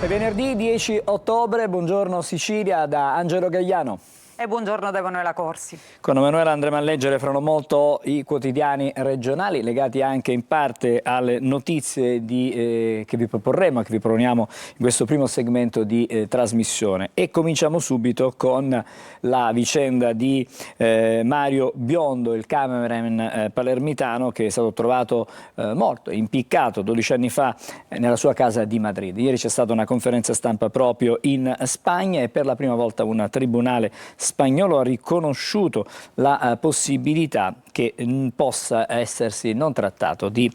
È venerdì 10 ottobre, buongiorno Sicilia da Angelo Gagliano. E buongiorno da Emanuela Corsi. Con Emanuela andremo a leggere fra non molto i quotidiani regionali, legati anche in parte alle notizie che vi proporremo, che vi proponiamo in questo primo segmento di trasmissione. E cominciamo subito con la vicenda di Mario Biondo, il cameraman palermitano che è stato trovato morto, impiccato 12 anni fa nella sua casa di Madrid. Ieri c'è stata una conferenza stampa proprio in Spagna e per la prima volta un tribunale spagnolo ha riconosciuto la possibilità che possa essersi non trattato di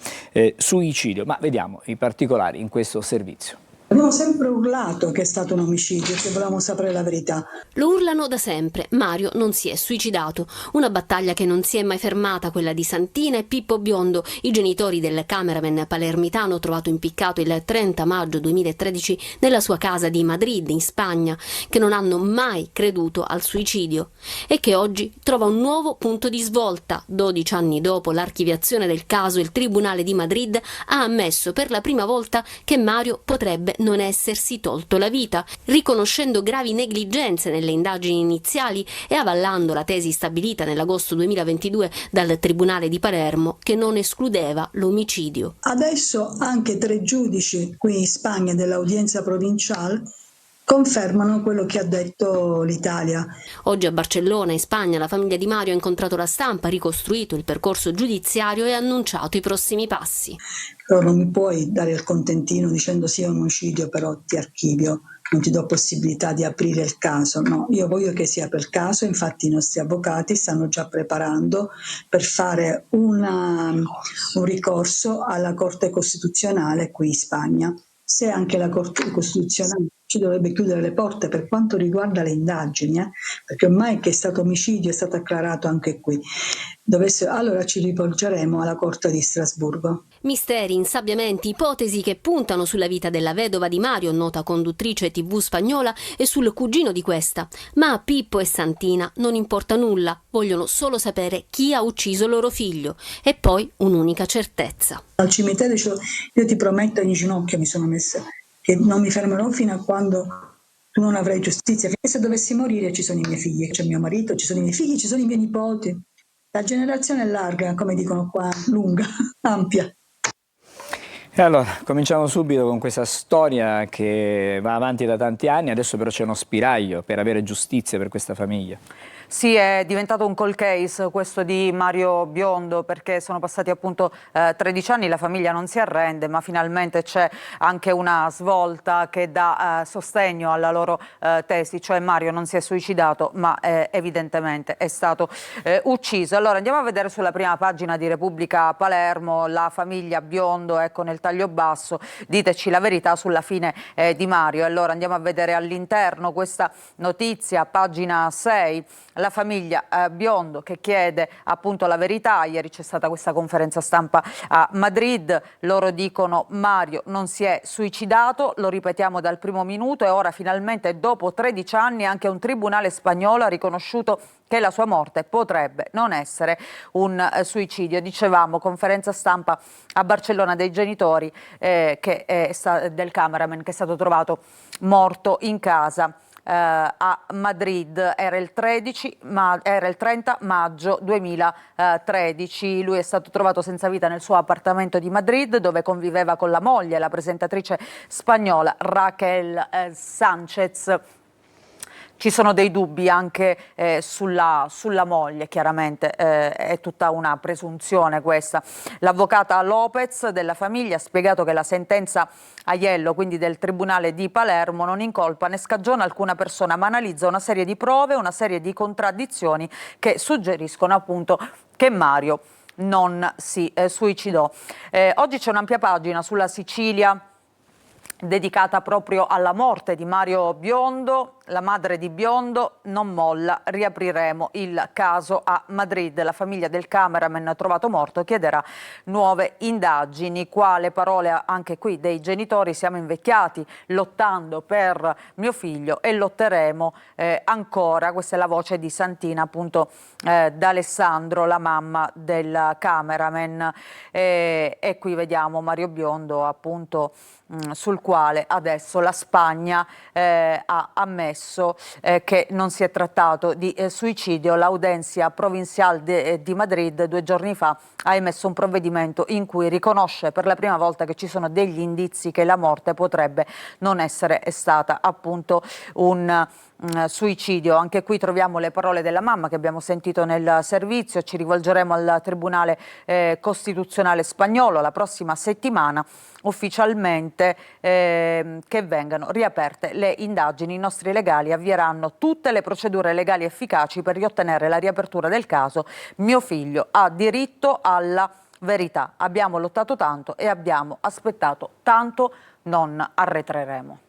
suicidio, ma vediamo i particolari in questo servizio. Abbiamo sempre urlato che è stato un omicidio, che volevamo sapere la verità. Lo urlano da sempre. Mario non si è suicidato. Una battaglia che non si è mai fermata, quella di Santina e Pippo Biondo, i genitori del cameraman palermitano trovato impiccato il 30 maggio 2013 nella sua casa di Madrid, in Spagna, che non hanno mai creduto al suicidio e che oggi trova un nuovo punto di svolta. 12 anni dopo l'archiviazione del caso, il Tribunale di Madrid ha ammesso per la prima volta che Mario potrebbe non essersi tolto la vita, riconoscendo gravi negligenze nelle indagini iniziali e avallando la tesi stabilita nell'agosto 2022 dal Tribunale di Palermo che non escludeva l'omicidio. Adesso anche 3 giudici qui in Spagna dell'audienza provinciale confermano quello che ha detto l'Italia. Oggi a Barcellona, in Spagna, la famiglia di Mario ha incontrato la stampa, ricostruito il percorso giudiziario e annunciato i prossimi passi. Però non mi puoi dare il contentino dicendo sì è un omicidio, però ti archivio, non ti do possibilità di aprire il caso. No, io voglio che si apra il caso, infatti i nostri avvocati stanno già preparando per fare un ricorso alla Corte Costituzionale qui in Spagna. Se anche la Corte Costituzionale ci dovrebbe chiudere le porte per quanto riguarda le indagini, perché ormai che è stato omicidio è stato acclarato anche qui. Allora ci rivolgeremo alla Corte di Strasburgo. Misteri, insabbiamenti, ipotesi che puntano sulla vita della vedova di Mario, nota conduttrice TV spagnola, e sul cugino di questa. Ma a Pippo e Santina non importa nulla, vogliono solo sapere chi ha ucciso loro figlio e poi un'unica certezza. Al cimitero dicevo, io ti prometto, in ginocchio mi sono messa, che non mi fermerò fino a quando tu non avrai giustizia, che se dovessi morire ci sono i miei figli, c'è mio marito, ci sono i miei figli, ci sono i miei nipoti. La generazione è larga, come dicono qua, lunga, ampia. E allora, cominciamo subito con questa storia che va avanti da tanti anni, adesso però c'è uno spiraglio per avere giustizia per questa famiglia. Sì, è diventato un cold case questo di Mario Biondo, perché sono passati appunto 13 anni, la famiglia non si arrende, ma finalmente c'è anche una svolta che dà sostegno alla loro tesi, cioè Mario non si è suicidato, ma evidentemente è stato ucciso. Allora andiamo a vedere sulla prima pagina di Repubblica Palermo la famiglia Biondo, ecco nel taglio basso, diteci la verità sulla fine di Mario. Allora andiamo a vedere all'interno questa notizia, pagina 6. La famiglia Biondo che chiede appunto la verità. Ieri c'è stata questa conferenza stampa a Madrid, loro dicono Mario non si è suicidato, lo ripetiamo dal primo minuto, e ora finalmente dopo 13 anni anche un tribunale spagnolo ha riconosciuto che la sua morte potrebbe non essere un suicidio. Dicevamo, conferenza stampa a Barcellona dei genitori del cameraman che è stato trovato morto in casa. A Madrid era il 30 maggio 2013. Lui è stato trovato senza vita nel suo appartamento di Madrid, dove conviveva con la moglie, la presentatrice spagnola Raquel Sánchez. Ci sono dei dubbi anche sulla moglie, chiaramente è tutta una presunzione questa. L'avvocata Lopez della famiglia ha spiegato che la sentenza Aiello, quindi del Tribunale di Palermo, non incolpa né scagiona alcuna persona, ma analizza una serie di prove, una serie di contraddizioni che suggeriscono appunto che Mario non si suicidò. Oggi c'è un'ampia pagina sulla Sicilia dedicata proprio alla morte di Mario Biondo. La madre di Biondo non molla, riapriremo il caso a Madrid. La famiglia del cameraman trovato morto chiederà nuove indagini. Quale parole anche qui dei genitori: siamo invecchiati lottando per mio figlio e lotteremo ancora. Questa è la voce di Santina, appunto d'Alessandro, la mamma del cameraman. E qui vediamo Mario Biondo, appunto, sul quale adesso la Spagna ha ammesso che non si è trattato di suicidio. L'Audiencia Provincial di Madrid 2 giorni fa ha emesso un provvedimento in cui riconosce per la prima volta che ci sono degli indizi che la morte potrebbe non essere stata appunto un suicidio. Anche qui troviamo le parole della mamma che abbiamo sentito nel servizio. Ci rivolgeremo al Tribunale Costituzionale spagnolo la prossima settimana ufficialmente che vengano riaperte le indagini. I nostri legali avvieranno tutte le procedure legali efficaci per riottenere la riapertura del caso. Mio figlio ha diritto alla verità. Abbiamo lottato tanto e abbiamo aspettato tanto, non arretreremo.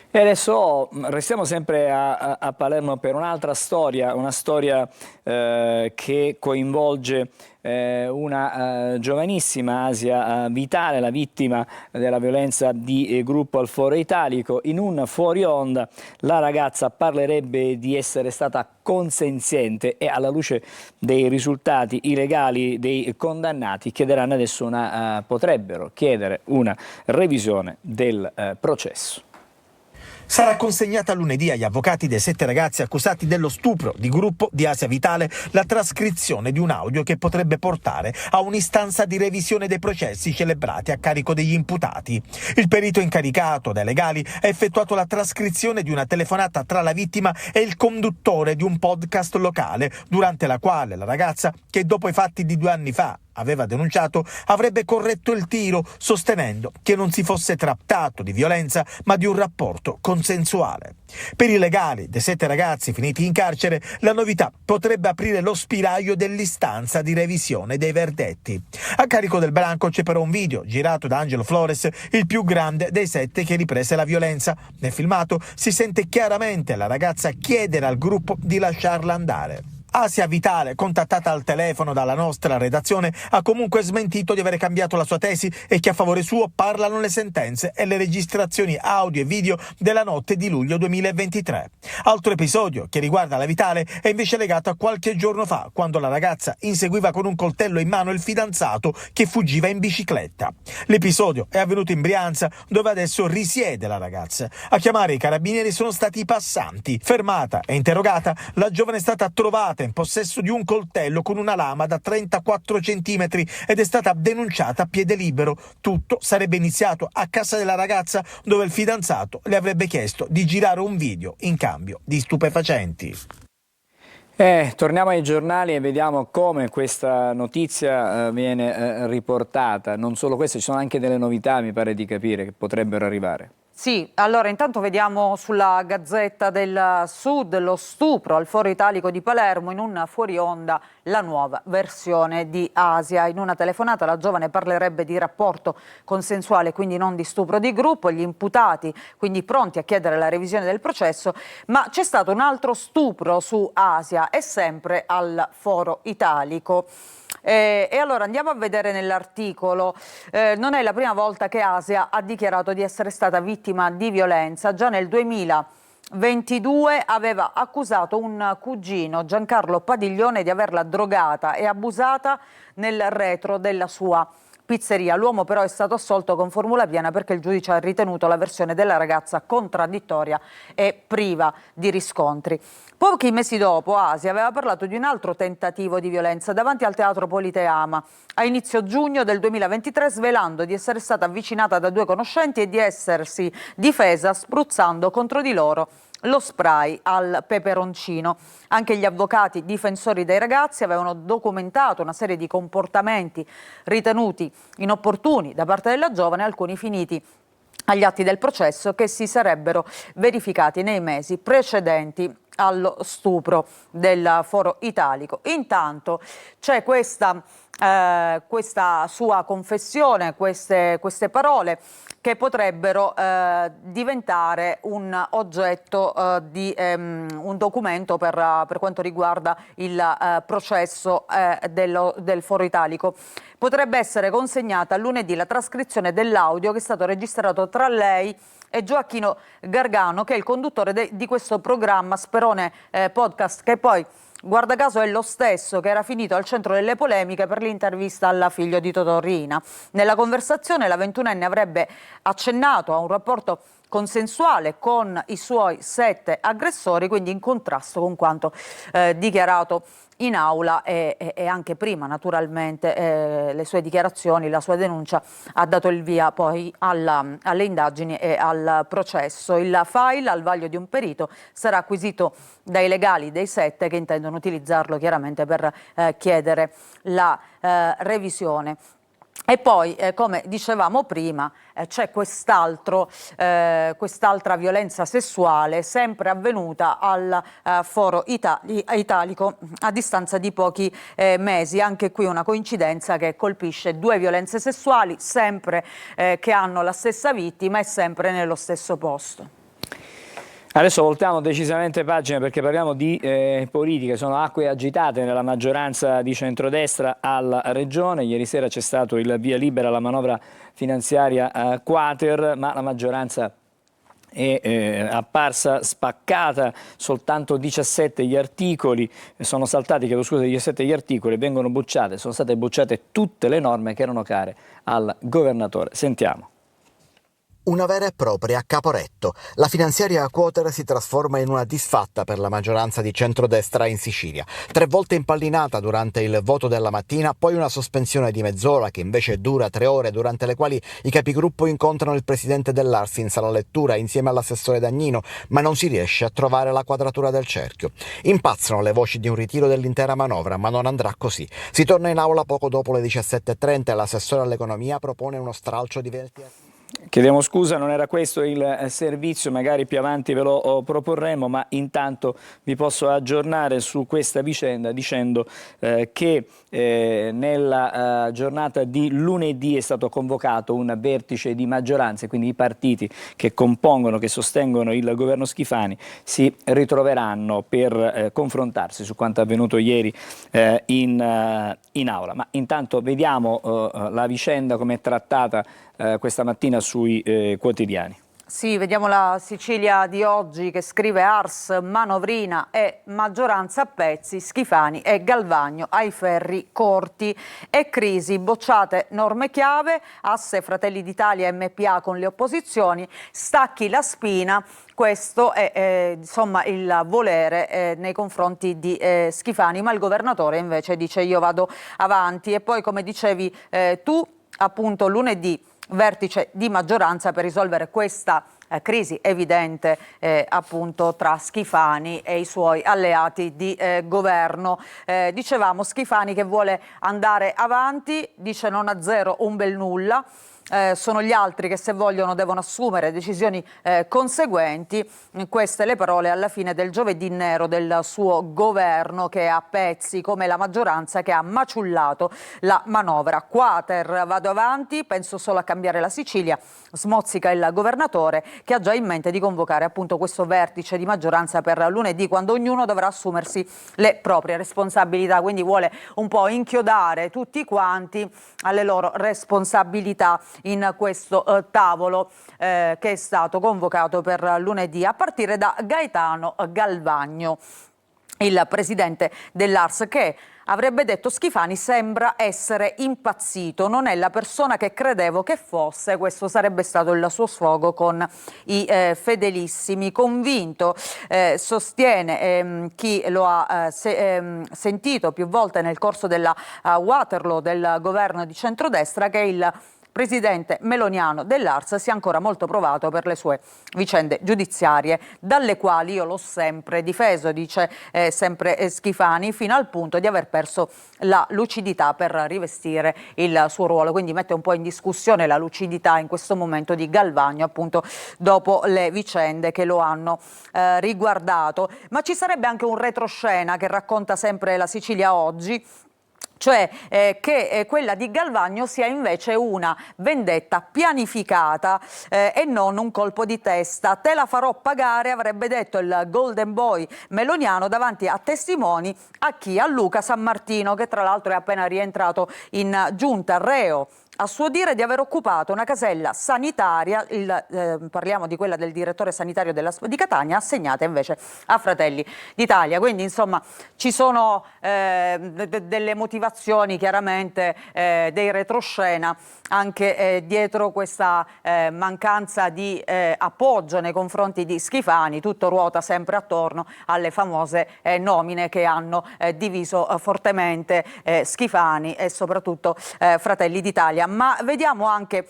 E adesso restiamo sempre a Palermo per un'altra storia, una storia che coinvolge una giovanissima Asia Vitale, la vittima della violenza di gruppo al Foro Italico. In un fuori onda la ragazza parlerebbe di essere stata consenziente e alla luce dei risultati i legali dei condannati chiederanno adesso potrebbero chiedere una revisione del processo. Sarà consegnata lunedì agli avvocati dei 7 ragazzi accusati dello stupro di gruppo di Asia Vitale la trascrizione di un audio che potrebbe portare a un'istanza di revisione dei processi celebrati a carico degli imputati. Il perito incaricato dai legali ha effettuato la trascrizione di una telefonata tra la vittima e il conduttore di un podcast locale, durante la quale la ragazza, che dopo i fatti di 2 anni fa aveva denunciato, avrebbe corretto il tiro, sostenendo che non si fosse trattato di violenza ma di un rapporto consensuale. Per i legali dei 7 ragazzi finiti in carcere, la novità potrebbe aprire lo spiraglio dell'istanza di revisione dei verdetti. A carico del branco c'è però un video girato da Angelo Flores, il più grande dei 7 che riprese la violenza. Nel filmato si sente chiaramente la ragazza chiedere al gruppo di lasciarla andare. Asia Vitale, contattata al telefono dalla nostra redazione, ha comunque smentito di avere cambiato la sua tesi e che a favore suo parlano le sentenze e le registrazioni audio e video della notte di luglio 2023. Altro episodio che riguarda la Vitale è invece legato a qualche giorno fa, quando la ragazza inseguiva con un coltello in mano il fidanzato che fuggiva in bicicletta. L'episodio è avvenuto in Brianza, dove adesso risiede la ragazza. A chiamare i carabinieri sono stati i passanti. Fermata e interrogata, la giovane è stata trovata in possesso di un coltello con una lama da 34 centimetri ed è stata denunciata a piede libero. Tutto sarebbe iniziato a casa della ragazza, dove il fidanzato le avrebbe chiesto di girare un video in cambio di stupefacenti. Torniamo ai giornali e vediamo come questa notizia viene riportata. Non solo questo, ci sono anche delle novità, mi pare di capire, che potrebbero arrivare. Sì, allora intanto vediamo sulla Gazzetta del Sud lo stupro al Foro Italico di Palermo, in un fuori onda la nuova versione di Asia. In una telefonata la giovane parlerebbe di rapporto consensuale, quindi non di stupro di gruppo. Gli imputati quindi pronti a chiedere la revisione del processo, ma c'è stato un altro stupro su Asia e sempre al Foro Italico. E allora andiamo a vedere nell'articolo. Non è la prima volta che Asia ha dichiarato di essere stata vittima di violenza. Già nel 2022 aveva accusato un cugino, Giancarlo Padiglione, di averla drogata e abusata nel retro della sua pizzeria. L'uomo però è stato assolto con formula piena perché il giudice ha ritenuto la versione della ragazza contraddittoria e priva di riscontri. Pochi mesi dopo Asia aveva parlato di un altro tentativo di violenza davanti al Teatro Politeama a inizio giugno del 2023, svelando di essere stata avvicinata da 2 conoscenti e di essersi difesa spruzzando contro di loro lo spray al peperoncino. Anche gli avvocati difensori dei ragazzi avevano documentato una serie di comportamenti ritenuti inopportuni da parte della giovane, alcuni finiti agli atti del processo, che si sarebbero verificati nei mesi precedenti allo stupro del Foro Italico. Intanto c'è questa questa sua confessione, queste parole che potrebbero diventare un oggetto di un documento per quanto riguarda il processo del Foro Italico. Potrebbe essere consegnata lunedì la trascrizione dell'audio che è stato registrato tra lei e Gioacchino Gargano, che è il conduttore di questo programma Sperone Podcast, che poi, guarda caso, è lo stesso che era finito al centro delle polemiche per l'intervista alla figlio di Totò Riina. Nella conversazione la 21enne avrebbe accennato a un rapporto consensuale con i suoi 7 aggressori, quindi in contrasto con quanto dichiarato in aula e anche prima, naturalmente. Le sue dichiarazioni, la sua denuncia ha dato il via poi alle indagini e al processo. Il file, al vaglio di un perito, sarà acquisito dai legali dei 7 che intendono utilizzarlo chiaramente per chiedere la revisione. E poi, come dicevamo prima, c'è quest'altra violenza sessuale sempre avvenuta al Foro Italico a distanza di pochi mesi. Anche qui una coincidenza che colpisce 2 violenze sessuali sempre che hanno la stessa vittima e sempre nello stesso posto. Adesso voltiamo decisamente pagina perché parliamo di politica. Sono acque agitate nella maggioranza di centrodestra alla Regione. Ieri sera c'è stato il via libera alla manovra finanziaria quater, ma la maggioranza è apparsa spaccata. Soltanto 17 gli articoli sono saltati, 17 gli articoli vengono bocciate, sono state bocciate tutte le norme che erano care al governatore. Sentiamo. Una vera e propria Caporetto. La finanziaria quater si trasforma in una disfatta per la maggioranza di centrodestra in Sicilia. 3 volte impallinata durante il voto della mattina, poi una sospensione di mezz'ora che invece dura 3 ore, durante le quali i capigruppo incontrano il presidente dell'Arsi in sala lettura insieme all'assessore Dagnino, ma non si riesce a trovare la quadratura del cerchio. Impazzano le voci di un ritiro dell'intera manovra, ma non andrà così. Si torna in aula poco dopo le 17:30 e l'assessore all'economia propone uno stralcio di 20 articoli. Chiediamo scusa, non era questo il servizio, magari più avanti ve lo proporremo, ma intanto vi posso aggiornare su questa vicenda dicendo che nella giornata di lunedì è stato convocato un vertice di maggioranza, quindi i partiti che compongono, che sostengono il governo Schifani si ritroveranno per confrontarsi su quanto avvenuto ieri in aula. Ma intanto vediamo la vicenda come è trattata questa mattina sui quotidiani. Sì, vediamo la Sicilia di oggi che scrive Ars, manovrina e maggioranza a pezzi, Schifani e Galvagno ai ferri corti e crisi, bocciate norme chiave, asse Fratelli d'Italia e MPA con le opposizioni, stacchi la spina. Questo è insomma il volere nei confronti di Schifani, ma il governatore invece dice io vado avanti. E poi, come dicevi tu, appunto lunedì vertice di maggioranza per risolvere questa crisi evidente appunto tra Schifani e i suoi alleati di governo. Dicevamo Schifani che vuole andare avanti, dice non a zero un bel nulla. Sono gli altri che se vogliono devono assumere decisioni conseguenti. Queste le parole alla fine del giovedì nero del suo governo, che è a pezzi come la maggioranza che ha maciullato la manovra. Quater, vado avanti, penso solo a cambiare la Sicilia, smozzica il governatore, che ha già in mente di convocare appunto questo vertice di maggioranza per lunedì, quando ognuno dovrà assumersi le proprie responsabilità, quindi vuole un po' inchiodare tutti quanti alle loro responsabilità in questo tavolo che è stato convocato per lunedì, a partire da Gaetano Galvagno, il presidente dell'Ars, che avrebbe detto Schifani sembra essere impazzito, non è la persona che credevo che fosse. Questo sarebbe stato il suo sfogo con i fedelissimi. Convinto, sostiene chi lo ha sentito più volte nel corso della Waterloo del governo di centrodestra, che il presidente meloniano dell'Ars sia ancora molto provato per le sue vicende giudiziarie, dalle quali io l'ho sempre difeso, dice sempre Schifani, fino al punto di aver perso la lucidità per rivestire il suo ruolo. Quindi mette un po' in discussione la lucidità in questo momento di Galvagno, appunto dopo le vicende che lo hanno riguardato. Ma ci sarebbe anche un retroscena che racconta sempre la Sicilia oggi, cioè che quella di Galvagno sia invece una vendetta pianificata e non un colpo di testa. Te la farò pagare, avrebbe detto il Golden Boy meloniano davanti a testimoni, a chi? A Luca Sammartino, che tra l'altro è appena rientrato in giunta, reo a suo dire di aver occupato una casella sanitaria, parliamo di quella del direttore sanitario di Catania, assegnata invece a Fratelli d'Italia. Quindi insomma ci sono delle motivazioni chiaramente, dei retroscena anche dietro questa mancanza di appoggio nei confronti di Schifani. Tutto ruota sempre attorno alle famose nomine che hanno diviso fortemente Schifani e soprattutto Fratelli d'Italia. Ma vediamo anche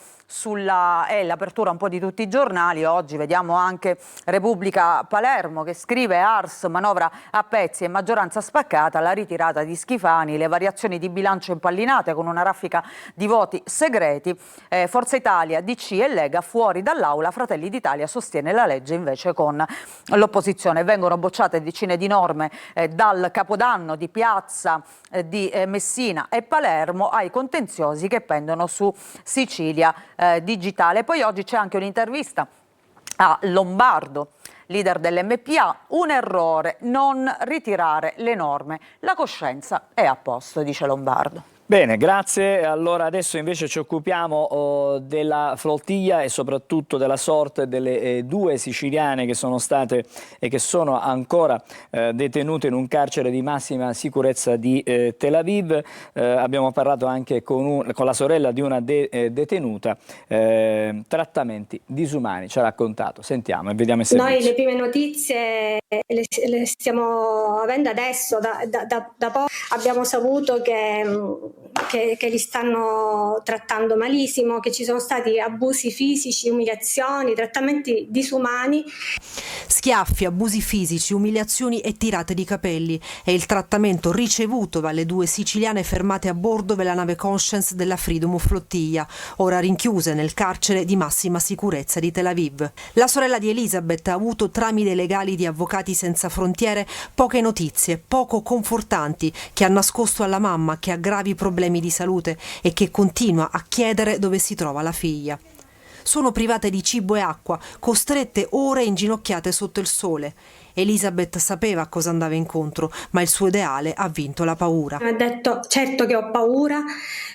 l'apertura un po' di tutti i giornali. Oggi vediamo anche Repubblica Palermo che scrive: Ars, manovra a pezzi e maggioranza spaccata, la ritirata di Schifani, le variazioni di bilancio impallinate con una raffica di voti segreti, Forza Italia, DC e Lega fuori dall'aula, Fratelli d'Italia sostiene la legge invece con l'opposizione. Vengono bocciate decine di norme dal Capodanno di Piazza, di Messina e Palermo ai contenziosi che pendono su Sicilia Digitale. Poi oggi c'è anche un'intervista a Lombardo, leader dell'MPA: un errore non ritirare le norme, la coscienza è a posto, dice Lombardo. Bene, grazie. Allora adesso invece ci occupiamo della flottiglia e soprattutto della sorte delle due siciliane che sono state e che sono ancora detenute in un carcere di massima sicurezza di Tel Aviv. Abbiamo parlato anche con la sorella di una detenuta, trattamenti disumani, ci ha raccontato. Sentiamo e vediamo il servizio. Noi le prime notizie le stiamo avendo adesso, da poco abbiamo saputo che li stanno trattando malissimo, che ci sono stati abusi fisici, umiliazioni, trattamenti disumani. Schiaffi, abusi fisici, umiliazioni e tirate di capelli è il trattamento ricevuto dalle due siciliane fermate a bordo della nave Conscience della Freedom Flottiglia, ora rinchiuse nel carcere di massima sicurezza di Tel Aviv. La sorella di Elisabeth ha avuto tramite legali di Avvocati Senza Frontiere poche notizie, poco confortanti, che ha nascosto alla mamma che ha gravi problemi di salute e che continua a chiedere dove si trova la figlia. Sono private di cibo e acqua, costrette ore inginocchiate sotto il sole. Elisabeth sapeva a cosa andava incontro, ma il suo ideale ha vinto la paura. Mi ha detto: certo che ho paura,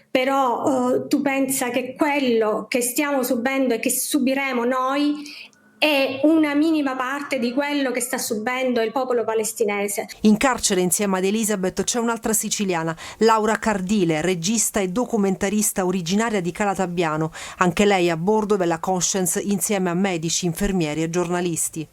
però tu pensa che quello che stiamo subendo e che subiremo noi è una minima parte di quello che sta subendo il popolo palestinese. In carcere insieme ad Elisabeth c'è un'altra siciliana, Laura Cardile, regista e documentarista originaria di Calatabbiano, anche lei a bordo della Conscience insieme a medici, infermieri e giornalisti.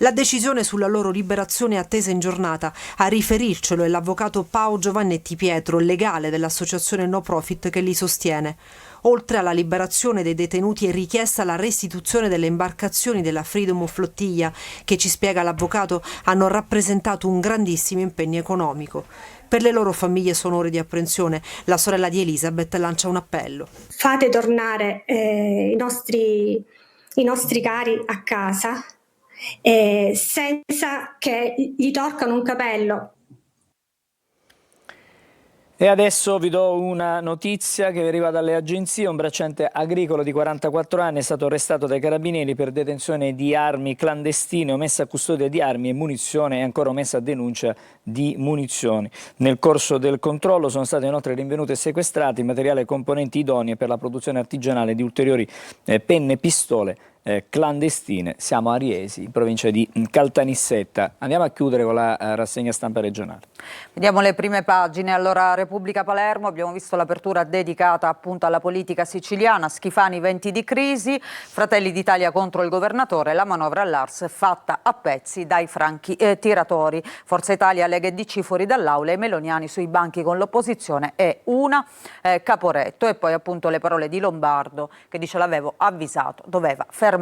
La decisione sulla loro liberazione è attesa in giornata. A riferircelo è l'avvocato Pao Giovannetti Pietro, legale dell'associazione no profit che li sostiene. Oltre alla liberazione dei detenuti è richiesta la restituzione delle imbarcazioni della Freedom Flottiglia che, ci spiega l'avvocato, hanno rappresentato un grandissimo impegno economico. Per le loro famiglie sono ore di apprensione. La sorella di Elisabeth lancia un appello. Fate tornare i nostri cari a casa senza che gli torcano un capello. E adesso vi do una notizia che arriva dalle agenzie. Un bracciante agricolo di 44 anni è stato arrestato dai carabinieri per detenzione di armi clandestine, omessa custodia di armi e munizione e ancora omessa denuncia di munizioni. Nel corso del controllo sono state inoltre rinvenute e sequestrati materiali e componenti idonei per la produzione artigianale di ulteriori penne e pistole clandestine. Siamo a Riesi, in provincia di Caltanissetta. Andiamo a chiudere con la rassegna stampa regionale. Vediamo le prime pagine. Allora, Repubblica Palermo, abbiamo visto l'apertura dedicata appunto alla politica siciliana. Schifani, venti di crisi, Fratelli d'Italia contro il governatore, la manovra all'Ars fatta a pezzi dai franchi tiratori. Forza Italia, Lega e DC fuori dall'aula, i meloniani sui banchi con l'opposizione e una Caporetto. E poi appunto le parole di Lombardo che dice: l'avevo avvisato, doveva fermarsi.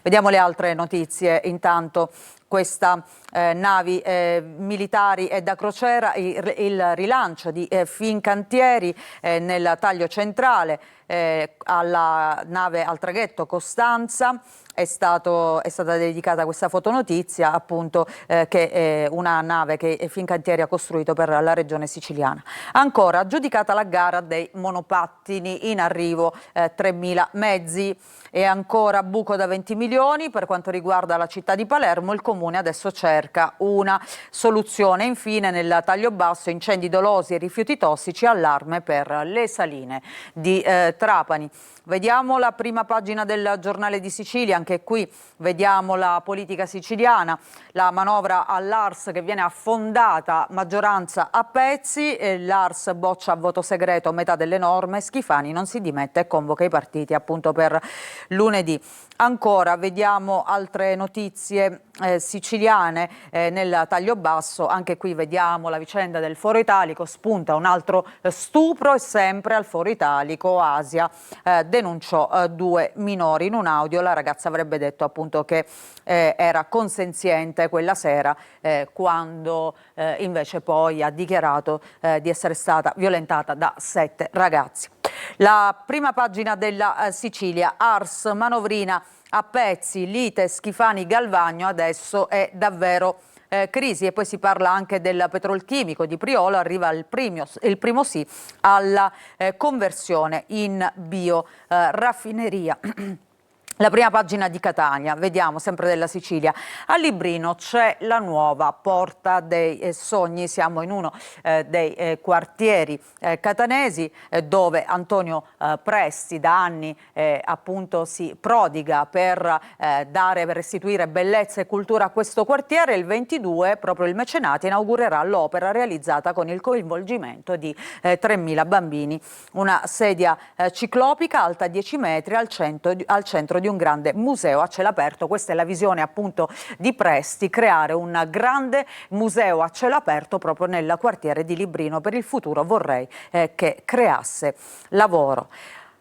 Vediamo le altre notizie. Intanto queste navi militari e da crociera, il rilancio di Fincantieri nel taglio centrale, alla nave, al traghetto Costanza. È stata dedicata questa fotonotizia, appunto, che è una nave che Fincantieri ha costruito per la regione siciliana. Ancora aggiudicata la gara dei monopattini, in arrivo 3.000 mezzi, e ancora buco da 20 milioni per quanto riguarda la città di Palermo. Il comune adesso cerca una soluzione. Infine, nel taglio basso, incendi dolosi e rifiuti tossici, allarme per le saline di Trapani. Vediamo la prima pagina del Giornale di Sicilia, anche qui vediamo la politica siciliana, la manovra all'Ars che viene affondata, maggioranza a pezzi, l'Ars boccia a voto segreto metà delle norme, Schifani non si dimette e convoca i partiti appunto per lunedì. Ancora vediamo altre notizie siciliane nel taglio basso, anche qui vediamo la vicenda del Foro Italico, spunta un altro stupro e sempre al Foro Italico Asia denunciò 2 minori. In un audio la ragazza avrebbe detto appunto che era consenziente quella sera, quando invece poi ha dichiarato di essere stata violentata da 7 ragazzi. La prima pagina della Sicilia, Ars manovrina a pezzi, lite Schifani Galvagno, adesso è davvero crisi. E poi si parla anche del petrolchimico di Priolo, arriva il primo sì alla conversione in bioraffineria. La prima pagina di Catania, vediamo sempre della Sicilia. A Librino c'è la nuova Porta dei Sogni, siamo in uno dei quartieri catanesi dove Antonio Presti da anni appunto si prodiga per restituire bellezza e cultura a questo quartiere. Il 22 proprio il Mecenati inaugurerà l'opera realizzata con il coinvolgimento di 3.000 bambini. Una sedia ciclopica alta 10 metri al centro di un grande museo a cielo aperto. Questa è la visione appunto di Presti, creare un grande museo a cielo aperto proprio nel quartiere di Librino. Per il futuro vorrei che creasse lavoro.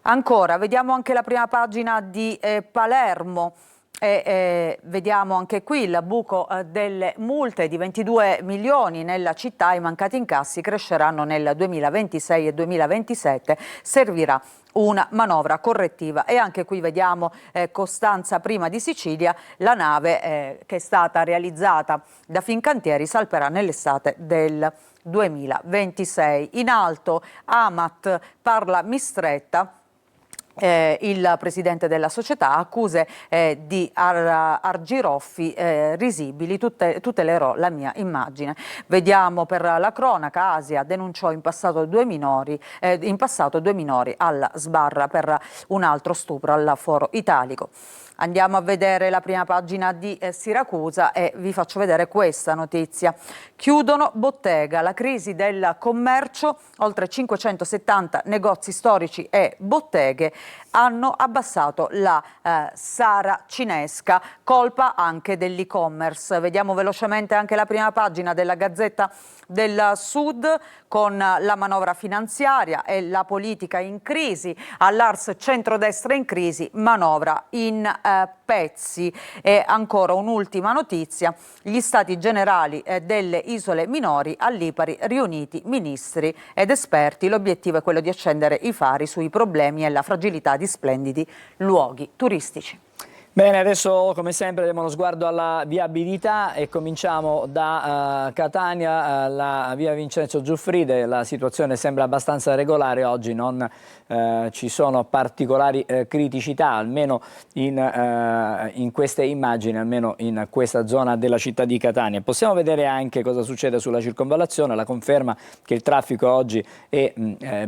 Ancora vediamo anche la prima pagina di Palermo. Vediamo anche qui il buco delle multe di 22 milioni nella città. I mancati incassi cresceranno nel 2026 e 2027, servirà una manovra correttiva. E anche qui vediamo Costanza prima di Sicilia, la nave che è stata realizzata da Fincantieri salperà nell'estate del 2026. In alto Amat parla mistretta. Il presidente della società, accuse di Argiroffi risibili, tutelerò la mia immagine. Vediamo per la cronaca, Asia denunciò in passato 2 minori alla sbarra per un altro stupro al Foro Italico. Andiamo a vedere la prima pagina di Siracusa e vi faccio vedere questa notizia. Chiudono bottega, la crisi del commercio, oltre 570 negozi storici e botteghe hanno abbassato la Sara cinesca, colpa anche dell'e-commerce. Vediamo velocemente anche la prima pagina della Gazzetta del Sud con la manovra finanziaria e la politica in crisi, all'Ars centrodestra in crisi, manovra in pezzi. E ancora un'ultima notizia, gli stati generali delle isole minori all'Ipari, riuniti ministri ed esperti, l'obiettivo è quello di accendere i fari sui problemi e la fragilità di splendidi luoghi turistici. Bene, adesso come sempre diamo uno sguardo alla viabilità e cominciamo da Catania, la via Vincenzo Giuffride. La situazione sembra abbastanza regolare oggi, non ci sono particolari criticità, almeno in queste immagini, almeno in questa zona della città di Catania. Possiamo vedere anche cosa succede sulla circonvallazione, la conferma che il traffico oggi è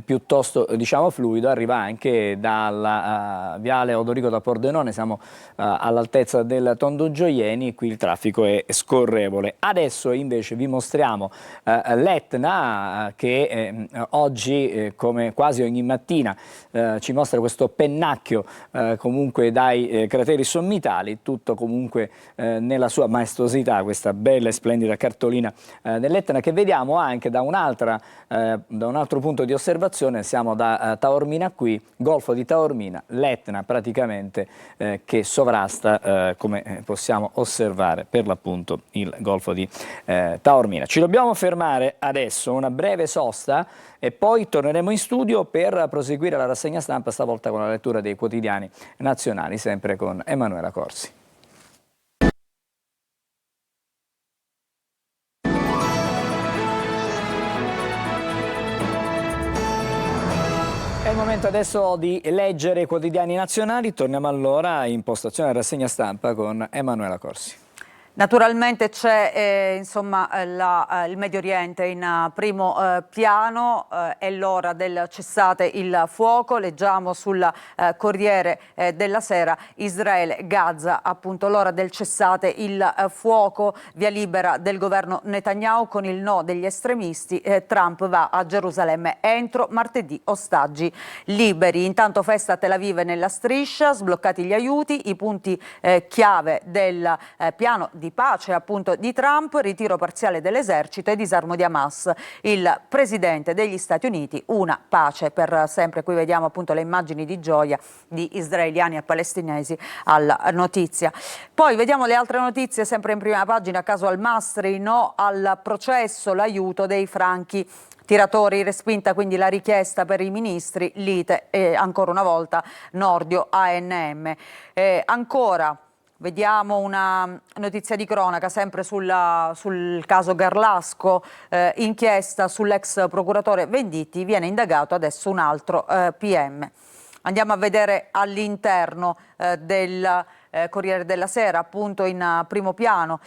piuttosto fluido, arriva anche dalla viale Odorico da Pordenone, siamo all'altezza del Tondo Gioieni, qui il traffico è scorrevole. Adesso invece vi mostriamo l'Etna che oggi come quasi ogni mattina ci mostra questo pennacchio comunque dai crateri sommitali, tutto comunque nella sua maestosità, questa bella e splendida cartolina dell'Etna che vediamo anche da un altro punto di osservazione. Siamo da Taormina qui, Golfo di Taormina, l'Etna praticamente che sovrasta sovrasta, come possiamo osservare, per l'appunto il Golfo di Taormina. Ci dobbiamo fermare adesso, una breve sosta, e poi torneremo in studio per proseguire la rassegna stampa, stavolta con la lettura dei quotidiani nazionali, sempre con Emanuela Corsi. È il momento adesso di leggere i quotidiani nazionali. Torniamo allora in postazione della rassegna stampa con Emanuela Corsi. Naturalmente c'è il Medio Oriente in primo piano, è l'ora del cessate il fuoco, leggiamo sul Corriere della Sera, Israele, Gaza, appunto l'ora del cessate il fuoco, via libera del governo Netanyahu con il no degli estremisti, Trump va a Gerusalemme entro martedì, ostaggi liberi. Intanto festa a Tel Aviv nella striscia, sbloccati gli aiuti, i punti chiave del piano di pace appunto di Trump, ritiro parziale dell'esercito e disarmo di Hamas. Il presidente degli Stati Uniti, una pace per sempre. Qui vediamo appunto le immagini di gioia di israeliani e palestinesi alla notizia. Poi vediamo le altre notizie sempre in prima pagina. Caso Al-Masri, no al processo, l'aiuto dei franchi tiratori, respinta quindi la richiesta per i ministri, lite e ancora una volta Nordio, ANM. Ancora vediamo una notizia di cronaca sempre sul caso Garlasco, inchiesta sull'ex procuratore Venditti, viene indagato adesso un altro PM. Andiamo a vedere all'interno del Corriere della Sera, appunto in primo piano,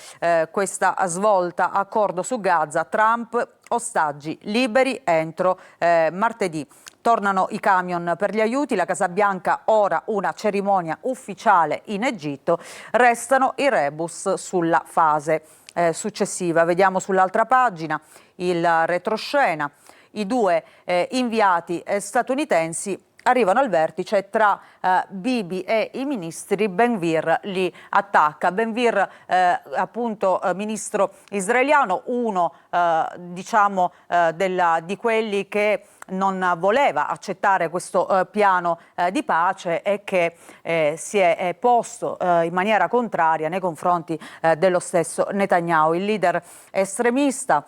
questa svolta, accordo su Gaza, Trump, ostaggi liberi entro martedì. Tornano i camion per gli aiuti, la Casa Bianca ora una cerimonia ufficiale in Egitto, restano i rebus sulla fase successiva. Vediamo sull'altra pagina il retroscena, i due inviati statunitensi arrivano al vertice tra Bibi e i ministri, Ben-Gvir li attacca. Ben-Gvir appunto ministro israeliano, uno di quelli che non voleva accettare questo piano di pace e che si è posto in maniera contraria nei confronti dello stesso Netanyahu. Il leader estremista,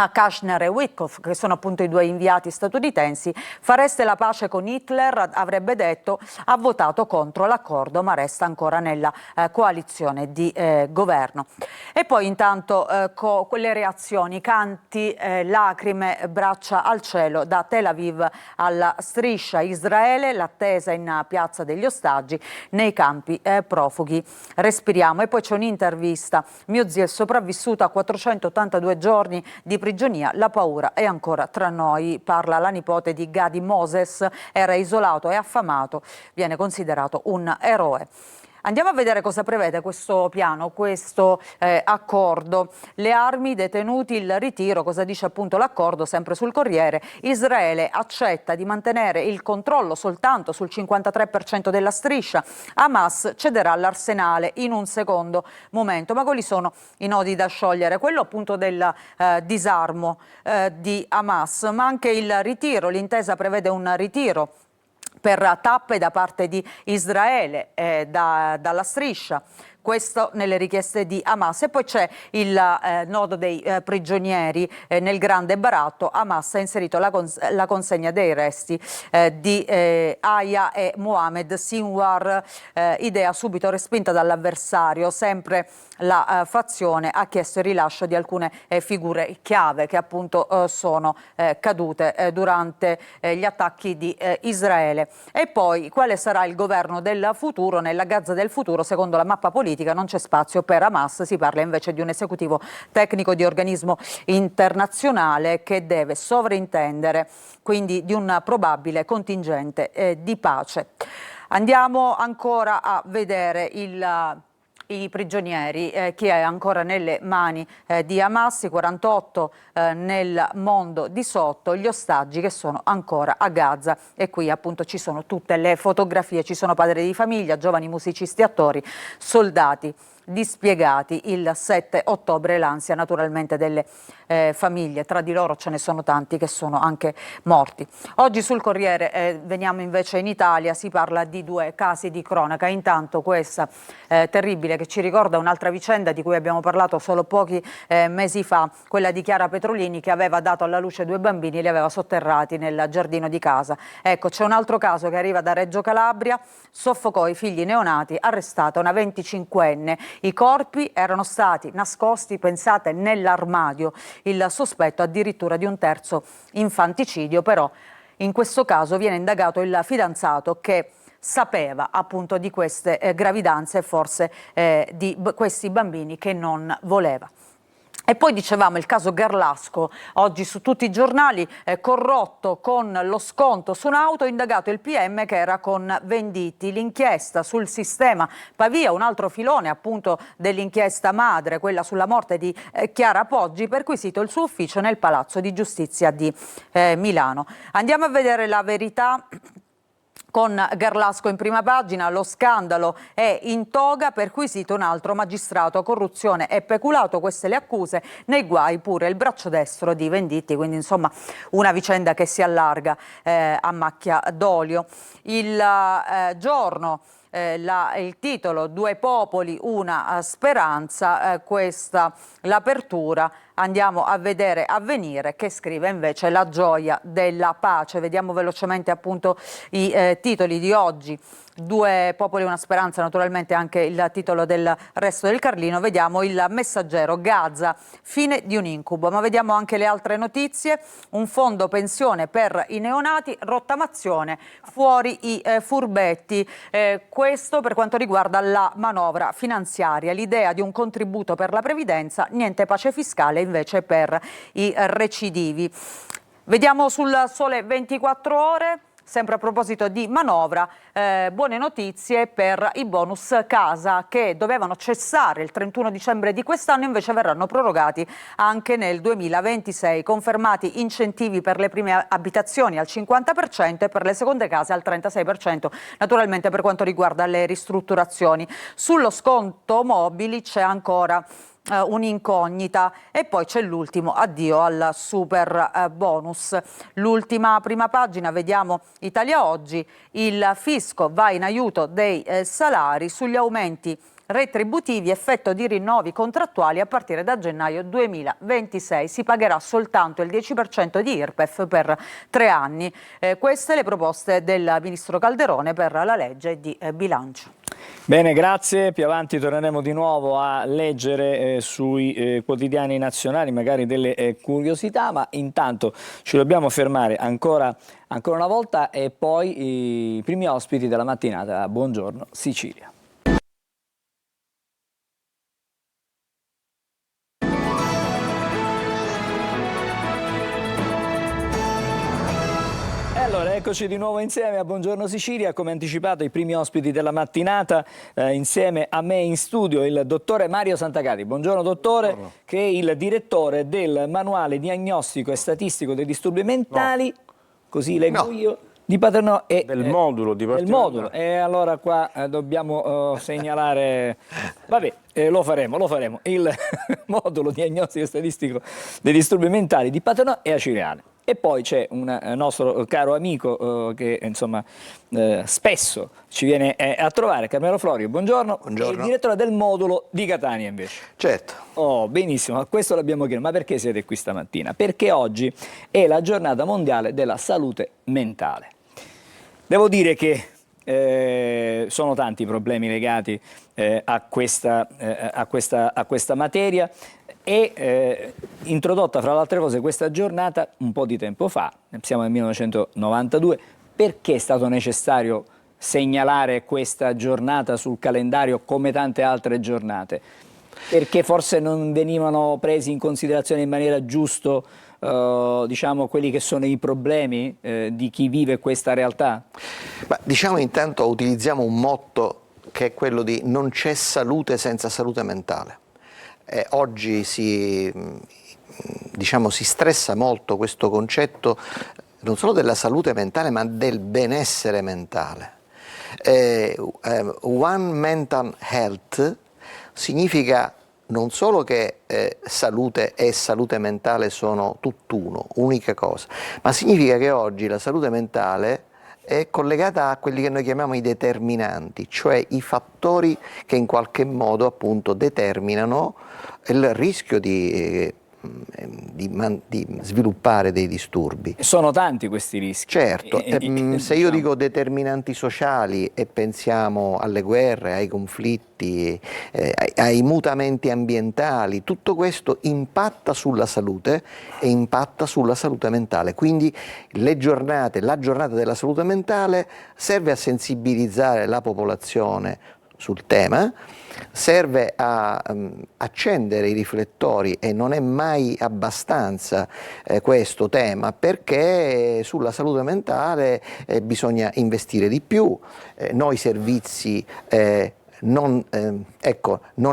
a Kushner e Witkoff, che sono appunto i due inviati statunitensi, fareste la pace con Hitler, avrebbe detto, ha votato contro l'accordo ma resta ancora nella coalizione di governo. E poi intanto quelle reazioni, canti, lacrime, braccia al cielo da Tel Aviv alla striscia, Israele, l'attesa in piazza degli ostaggi, nei campi profughi. Respiriamo. E poi c'è un'intervista, mio zio è sopravvissuto a 482 giorni di prigionia, la paura è ancora tra noi, parla la nipote di Gadi Moses, era isolato e affamato, viene considerato un eroe. Andiamo a vedere cosa prevede questo piano, questo accordo. Le armi, detenuti, il ritiro, cosa dice appunto l'accordo, sempre sul Corriere. Israele accetta di mantenere il controllo soltanto sul 53% della striscia. Hamas cederà l'arsenale in un secondo momento. Ma quali sono i nodi da sciogliere? Quello appunto del disarmo di Hamas, ma anche il ritiro. L'intesa prevede un ritiro per tappe da parte di Israele dalla striscia. Questo nelle richieste di Hamas. E poi c'è il nodo dei prigionieri nel grande baratto. Hamas ha inserito la consegna dei resti di Aya e Mohamed Sinwar, idea subito respinta dall'avversario. Sempre la fazione ha chiesto il rilascio di alcune figure chiave che appunto sono cadute durante gli attacchi di Israele. E poi quale sarà il governo del futuro? Nella Gaza del futuro, secondo la mappa politica, non c'è spazio per Hamas, si parla invece di un esecutivo tecnico di organismo internazionale che deve sovrintendere, quindi di un probabile contingente di pace. Andiamo ancora a vedere i prigionieri, chi è ancora nelle mani di Hamas, i 48 nel mondo di sotto, gli ostaggi che sono ancora a Gaza. E qui appunto ci sono tutte le fotografie, ci sono padri di famiglia, giovani musicisti, attori, soldati dispiegati il 7 ottobre, l'ansia naturalmente delle famiglie, tra di loro ce ne sono tanti che sono anche morti. Oggi sul Corriere veniamo invece in Italia, si parla di 2 casi di cronaca, intanto questa terribile che ci ricorda un'altra vicenda di cui abbiamo parlato solo pochi mesi fa, quella di Chiara Petrolini che aveva dato alla luce 2 bambini e li aveva sotterrati nel giardino di casa. Ecco, c'è un altro caso che arriva da Reggio Calabria, soffocò i figli neonati, arrestata una 25enne. I corpi erano stati nascosti, pensate, nell'armadio. Il sospetto addirittura di un terzo infanticidio, però in questo caso viene indagato il fidanzato che sapeva appunto di queste gravidanze e forse di questi bambini che non voleva. E poi dicevamo il caso Garlasco, oggi su tutti i giornali, corrotto con lo sconto su un'auto, indagato il PM che era con Venditti. L'inchiesta sul sistema Pavia, un altro filone appunto dell'inchiesta madre, quella sulla morte di Chiara Poggi, perquisito il suo ufficio nel Palazzo di Giustizia di Milano. Andiamo a vedere La Verità. Con Garlasco in prima pagina, lo scandalo è in toga, perquisito un altro magistrato, corruzione e peculato, queste le accuse, nei guai pure il braccio destro di Venditti, quindi insomma una vicenda che si allarga a macchia d'olio. Il Giorno, il titolo, 2 popoli, una speranza, questa l'apertura. Andiamo a vedere Avvenire che scrive invece la gioia della pace. Vediamo velocemente appunto i titoli di oggi. 2 popoli, una speranza, naturalmente anche il titolo del Resto del Carlino. Vediamo il Messaggero, Gaza, fine di un incubo. Ma vediamo anche le altre notizie. Un fondo pensione per i neonati, rottamazione, fuori i furbetti. Questo per quanto riguarda la manovra finanziaria. L'idea di un contributo per la previdenza, niente pace fiscale invece per i recidivi. Vediamo sul Sole 24 Ore. Sempre a proposito di manovra, buone notizie per i bonus casa che dovevano cessare il 31 dicembre di quest'anno, invece verranno prorogati anche nel 2026. Confermati incentivi per le prime abitazioni al 50% e per le seconde case al 36%, naturalmente per quanto riguarda le ristrutturazioni. Sullo sconto mobili c'è ancora un'incognita e poi c'è l'ultimo addio al super bonus. L'ultima prima pagina, vediamo Italia Oggi, il fisco va in aiuto dei salari sugli aumenti retributivi, effetto di rinnovi contrattuali a partire da gennaio 2026. Si pagherà soltanto il 10% di IRPEF per 3 anni. Queste le proposte del ministro Calderone per la legge di bilancio. Bene, grazie. Più avanti torneremo di nuovo a leggere sui quotidiani nazionali magari delle curiosità, ma intanto ci dobbiamo fermare ancora una volta e poi i primi ospiti della mattinata. Buongiorno Sicilia. Allora, eccoci di nuovo insieme a Buongiorno Sicilia. Come anticipato, i primi ospiti della mattinata, insieme a me in studio il dottore Mario Santacati. Buongiorno dottore, buongiorno. Che è il direttore del manuale diagnostico e statistico dei disturbi mentali, così leggo io, di Paternò e del modulo di del modulo. E allora qua dobbiamo segnalare, vabbè, lo faremo, il modulo diagnostico e statistico dei disturbi mentali di Paternò e Acireale. E poi c'è un nostro caro amico che insomma spesso ci viene a trovare, Carmelo Florio, buongiorno. Buongiorno. È il direttore del modulo di Catania invece. Certo. Oh, benissimo, questo l'abbiamo chiesto. Ma perché siete qui stamattina? Perché oggi è la giornata mondiale della salute mentale. Devo dire che sono tanti i problemi legati a questa materia. E introdotta fra le altre cose questa giornata un po' di tempo fa, siamo nel 1992, perché è stato necessario segnalare questa giornata sul calendario come tante altre giornate? Perché forse non venivano presi in considerazione in maniera giusta diciamo quelli che sono i problemi di chi vive questa realtà? Ma diciamo intanto utilizziamo un motto che è quello di non c'è salute senza salute mentale. Oggi si stressa molto questo concetto non solo della salute mentale ma del benessere mentale. One Mental Health significa non solo che salute e salute mentale sono tutt'uno, unica cosa, ma significa che oggi la salute mentale è collegata a quelli che noi chiamiamo i determinanti, cioè i fattori che in qualche modo appunto determinano il rischio di sviluppare dei disturbi. Sono tanti questi rischi. Certo, se io dico determinanti sociali e pensiamo alle guerre, ai conflitti, ai mutamenti ambientali, tutto questo impatta sulla salute e impatta sulla salute mentale. Quindi la giornata della salute mentale serve a sensibilizzare la popolazione sul tema, serve a accendere i riflettori, e non è mai abbastanza questo tema, perché sulla salute mentale bisogna investire di più. Noi servizi non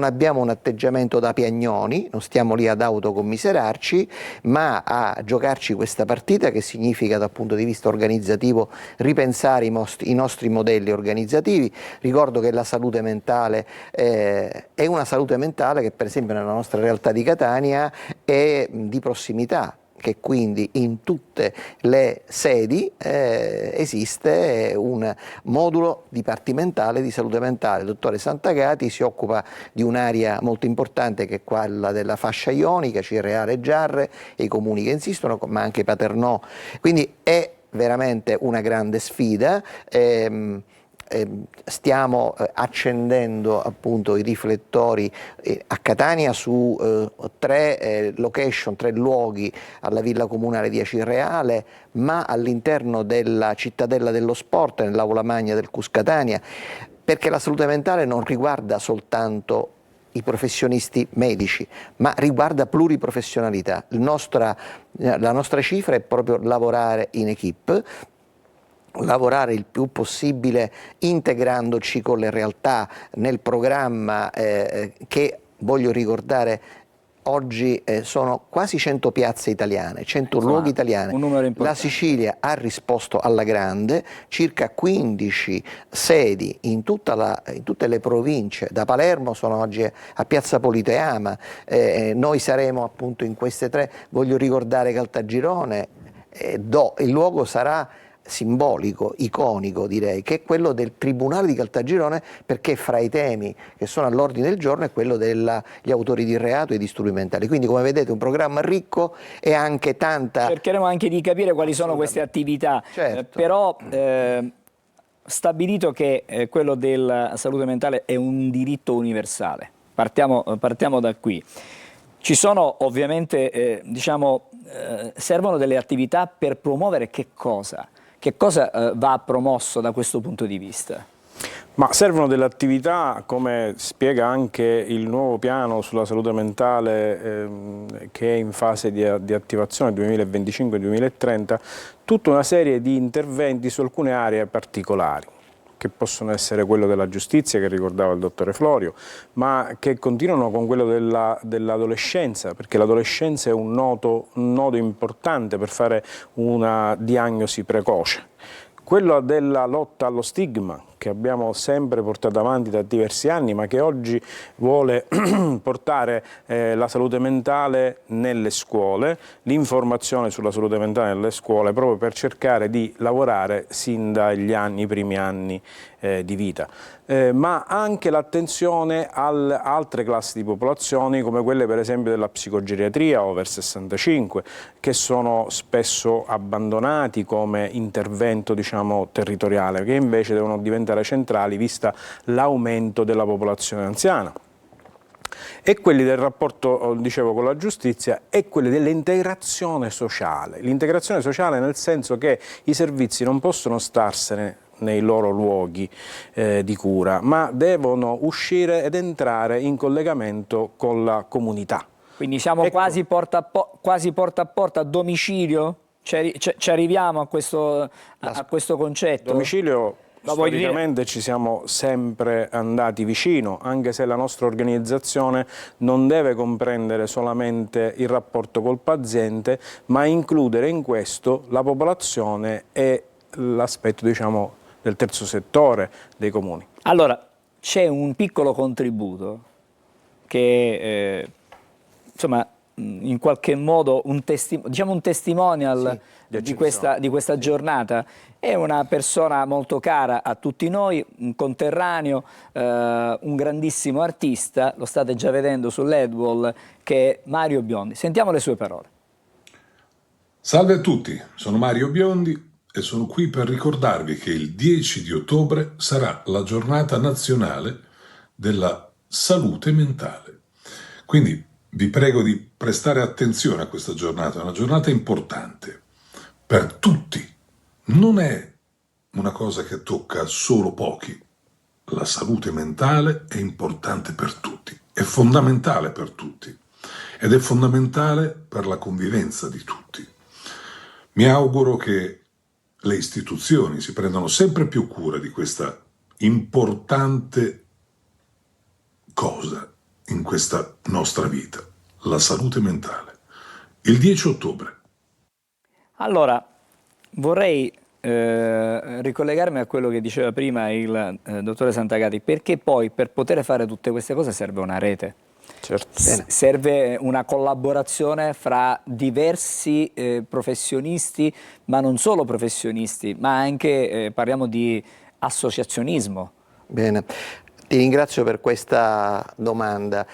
abbiamo un atteggiamento da piagnoni, non stiamo lì ad autocommiserarci, ma a giocarci questa partita, che significa dal punto di vista organizzativo ripensare i nostri modelli organizzativi. Ricordo che la salute mentale è una salute mentale che per esempio nella nostra realtà di Catania è di prossimità, che quindi in tutte le sedi esiste un modulo dipartimentale di salute mentale. Il dottore Santagati si occupa di un'area molto importante, che è quella della fascia ionica, Cirreale, Giarre e i comuni che insistono, ma anche Paternò. Quindi è veramente una grande sfida. Stiamo accendendo appunto i riflettori a Catania su 3 location, 3 luoghi alla Villa Comunale di Acireale, ma all'interno della Cittadella dello Sport, nell'Aula Magna del Cus Catania, perché la salute mentale non riguarda soltanto i professionisti medici, ma riguarda pluriprofessionalità. La nostra cifra è proprio lavorare in equipe, lavorare il più possibile integrandoci con le realtà nel programma che, voglio ricordare, oggi sono quasi 100 piazze italiane, 100 luoghi italiani. Un numero importante. La Sicilia ha risposto alla grande, circa 15 sedi in tutte le province. Da Palermo sono oggi a Piazza Politeama, noi saremo appunto in queste 3, voglio ricordare Caltagirone, il luogo sarà simbolico, iconico direi, che è quello del Tribunale di Caltagirone, perché fra i temi che sono all'ordine del giorno è quello degli autori di reato e i disturbi mentali. Quindi, come vedete, un programma ricco e anche tanta... Cercheremo anche di capire quali sono queste attività, certo. Però stabilito che quello della salute mentale è un diritto universale, partiamo da qui. Ci sono ovviamente, servono delle attività per promuovere che cosa? Che cosa va promosso da questo punto di vista? Ma servono delle attività, come spiega anche il nuovo piano sulla salute mentale che è in fase di attivazione 2025-2030, tutta una serie di interventi su alcune aree particolari, che possono essere quello della giustizia, che ricordava il dottore Florio, ma che continuano con quello dell'adolescenza, perché l'adolescenza è un nodo importante per fare una diagnosi precoce. Quello della lotta allo stigma, che abbiamo sempre portato avanti da diversi anni, ma che oggi vuole portare la salute mentale nelle scuole, l'informazione sulla salute mentale nelle scuole, proprio per cercare di lavorare sin dagli primi anni di vita. Ma anche l'attenzione alle altre classi di popolazioni, come quelle per esempio della psicogeriatria over 65, che sono spesso abbandonati come intervento territoriale, che invece devono diventare centrali vista l'aumento della popolazione anziana. E quelli del rapporto, dicevo, con la giustizia e quelli dell'integrazione sociale. L'integrazione sociale nel senso che i servizi non possono starsene nei loro luoghi di cura, ma devono uscire ed entrare in collegamento con la comunità. Quindi siamo quasi porta a porta, a domicilio? Ci arriviamo a questo concetto? Domicilio, storicamente ci siamo sempre andati vicino, anche se la nostra organizzazione non deve comprendere solamente il rapporto col paziente, ma includere in questo la popolazione e l'aspetto, del terzo settore dei comuni. Allora, c'è un piccolo contributo che insomma in qualche modo un testimonial di questa giornata. È una persona molto cara a tutti noi, un conterraneo, un grandissimo artista, lo state già vedendo sull'Edwall, che è Mario Biondi. Sentiamo le sue parole. Salve a tutti, sono Mario Biondi e sono qui per ricordarvi che il 10 di ottobre sarà la giornata nazionale della salute mentale. Quindi vi prego di prestare attenzione a questa giornata, è una giornata importante per tutti. Non è una cosa che tocca solo pochi. La salute mentale è importante per tutti, è fondamentale per tutti ed è fondamentale per la convivenza di tutti. Mi auguro che le istituzioni si prendano sempre più cura di questa importante cosa in questa nostra vita, la salute mentale. Il 10 ottobre. Allora, vorrei ricollegarmi a quello che diceva prima il dottore Santagati, perché poi per poter fare tutte queste cose serve una rete. Certo. Serve una collaborazione fra diversi professionisti, ma non solo professionisti, ma anche parliamo di associazionismo. Bene, ti ringrazio per questa domanda.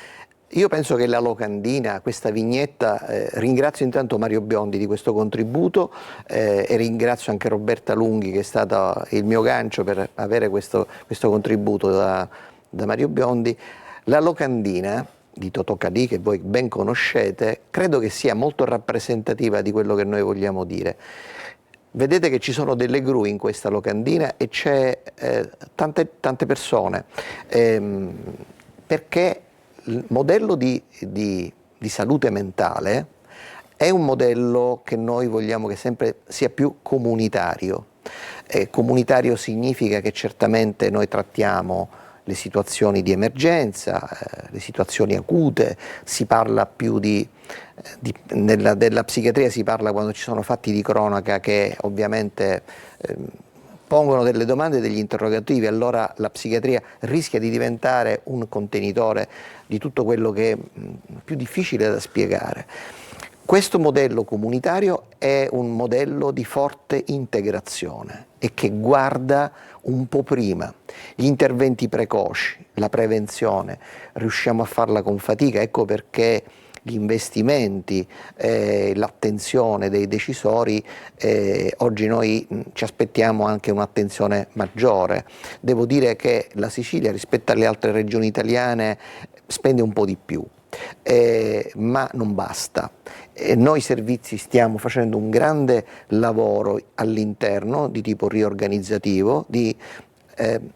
Io penso che la locandina, questa vignetta, ringrazio intanto Mario Biondi di questo contributo e ringrazio anche Roberta Lunghi che è stata il mio gancio per avere questo contributo da Mario Biondi. La locandina di Totò Calì, che voi ben conoscete, credo che sia molto rappresentativa di quello che noi vogliamo dire. Vedete che ci sono delle gru in questa locandina e c'è tante persone, perché il modello di salute mentale è un modello che noi vogliamo che sempre sia più comunitario. Comunitario significa che certamente noi trattiamo le situazioni di emergenza, le situazioni acute, si parla più della psichiatria si parla quando ci sono fatti di cronaca che ovviamente pongono delle domande e degli interrogativi, allora la psichiatria rischia di diventare un contenitore di tutto quello che è più difficile da spiegare. Questo modello comunitario è un modello di forte integrazione e che guarda un po' prima gli interventi precoci, la prevenzione, riusciamo a farla con fatica, ecco perché gli investimenti, l'attenzione dei decisori, oggi noi ci aspettiamo anche un'attenzione maggiore. Devo dire che la Sicilia rispetto alle altre regioni italiane spende un po' di più, ma non basta. Noi servizi stiamo facendo un grande lavoro all'interno di tipo riorganizzativo, di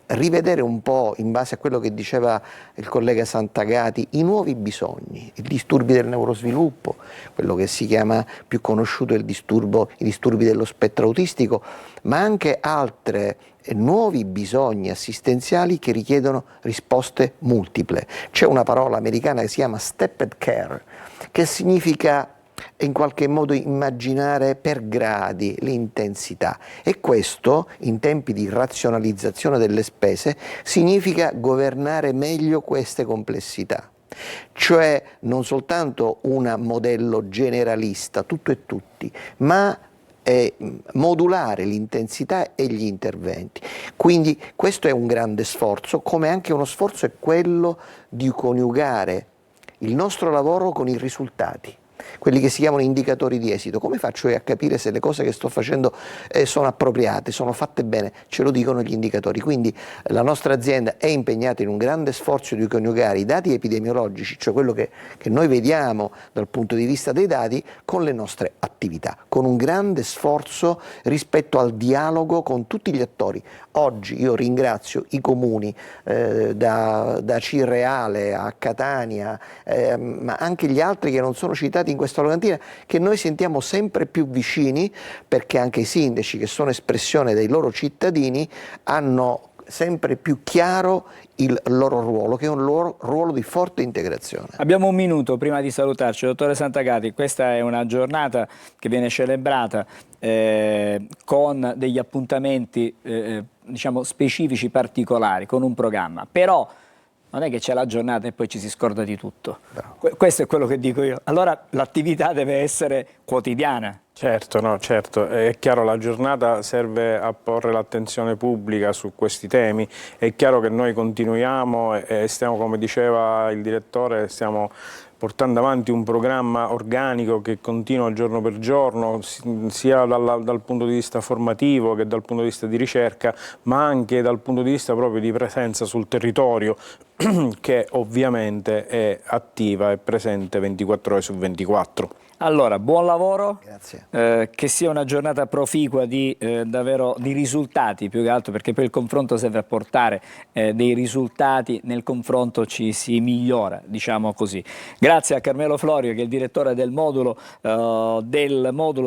rivedere un po' in base a quello che diceva il collega Santagati i nuovi bisogni, i disturbi del neurosviluppo, quello che si chiama più conosciuto i disturbi dello spettro autistico, ma anche altri nuovi bisogni assistenziali che richiedono risposte multiple. C'è una parola americana che si chiama stepped care, che significa in qualche modo immaginare per gradi l'intensità, e questo in tempi di razionalizzazione delle spese significa governare meglio queste complessità, cioè non soltanto un modello generalista tutto e tutti, ma modulare l'intensità e gli interventi. Quindi questo è un grande sforzo, come anche uno sforzo è quello di coniugare il nostro lavoro con i risultati, quelli che si chiamano indicatori di esito. Come faccio io a capire se le cose che sto facendo sono appropriate, sono fatte bene? Ce lo dicono gli indicatori. Quindi la nostra azienda è impegnata in un grande sforzo di coniugare i dati epidemiologici, cioè quello che noi vediamo dal punto di vista dei dati, con le nostre attività, con un grande sforzo rispetto al dialogo con tutti gli attori. Oggi io ringrazio i comuni, da Cirreale a Catania, ma anche gli altri che non sono citati in questa locandina, che noi sentiamo sempre più vicini, perché anche i sindaci, che sono espressione dei loro cittadini, hanno sempre più chiaro il loro ruolo, che è un loro ruolo di forte integrazione. Abbiamo un minuto prima di salutarci. Dottore Santagati, questa è una giornata che viene celebrata con degli appuntamenti diciamo specifici, particolari, con un programma, però Non è che c'è la giornata e poi ci si scorda di tutto. Questo è quello che dico io. Allora l'attività deve essere quotidiana. Certo, no, certo, è chiaro, la giornata serve a porre l'attenzione pubblica su questi temi, è chiaro che noi continuiamo e stiamo, come diceva il direttore, stiamo portando avanti un programma organico che continua giorno per giorno, sia dal punto di vista formativo che dal punto di vista di ricerca, ma anche dal punto di vista proprio di presenza sul territorio, che ovviamente è attiva e presente 24 ore su 24. Allora, buon lavoro, Grazie. che sia una giornata proficua davvero di risultati, più che altro, perché poi il confronto serve a portare dei risultati, nel confronto ci si migliora, diciamo così. Grazie a Carmelo Florio, che è il direttore del modulo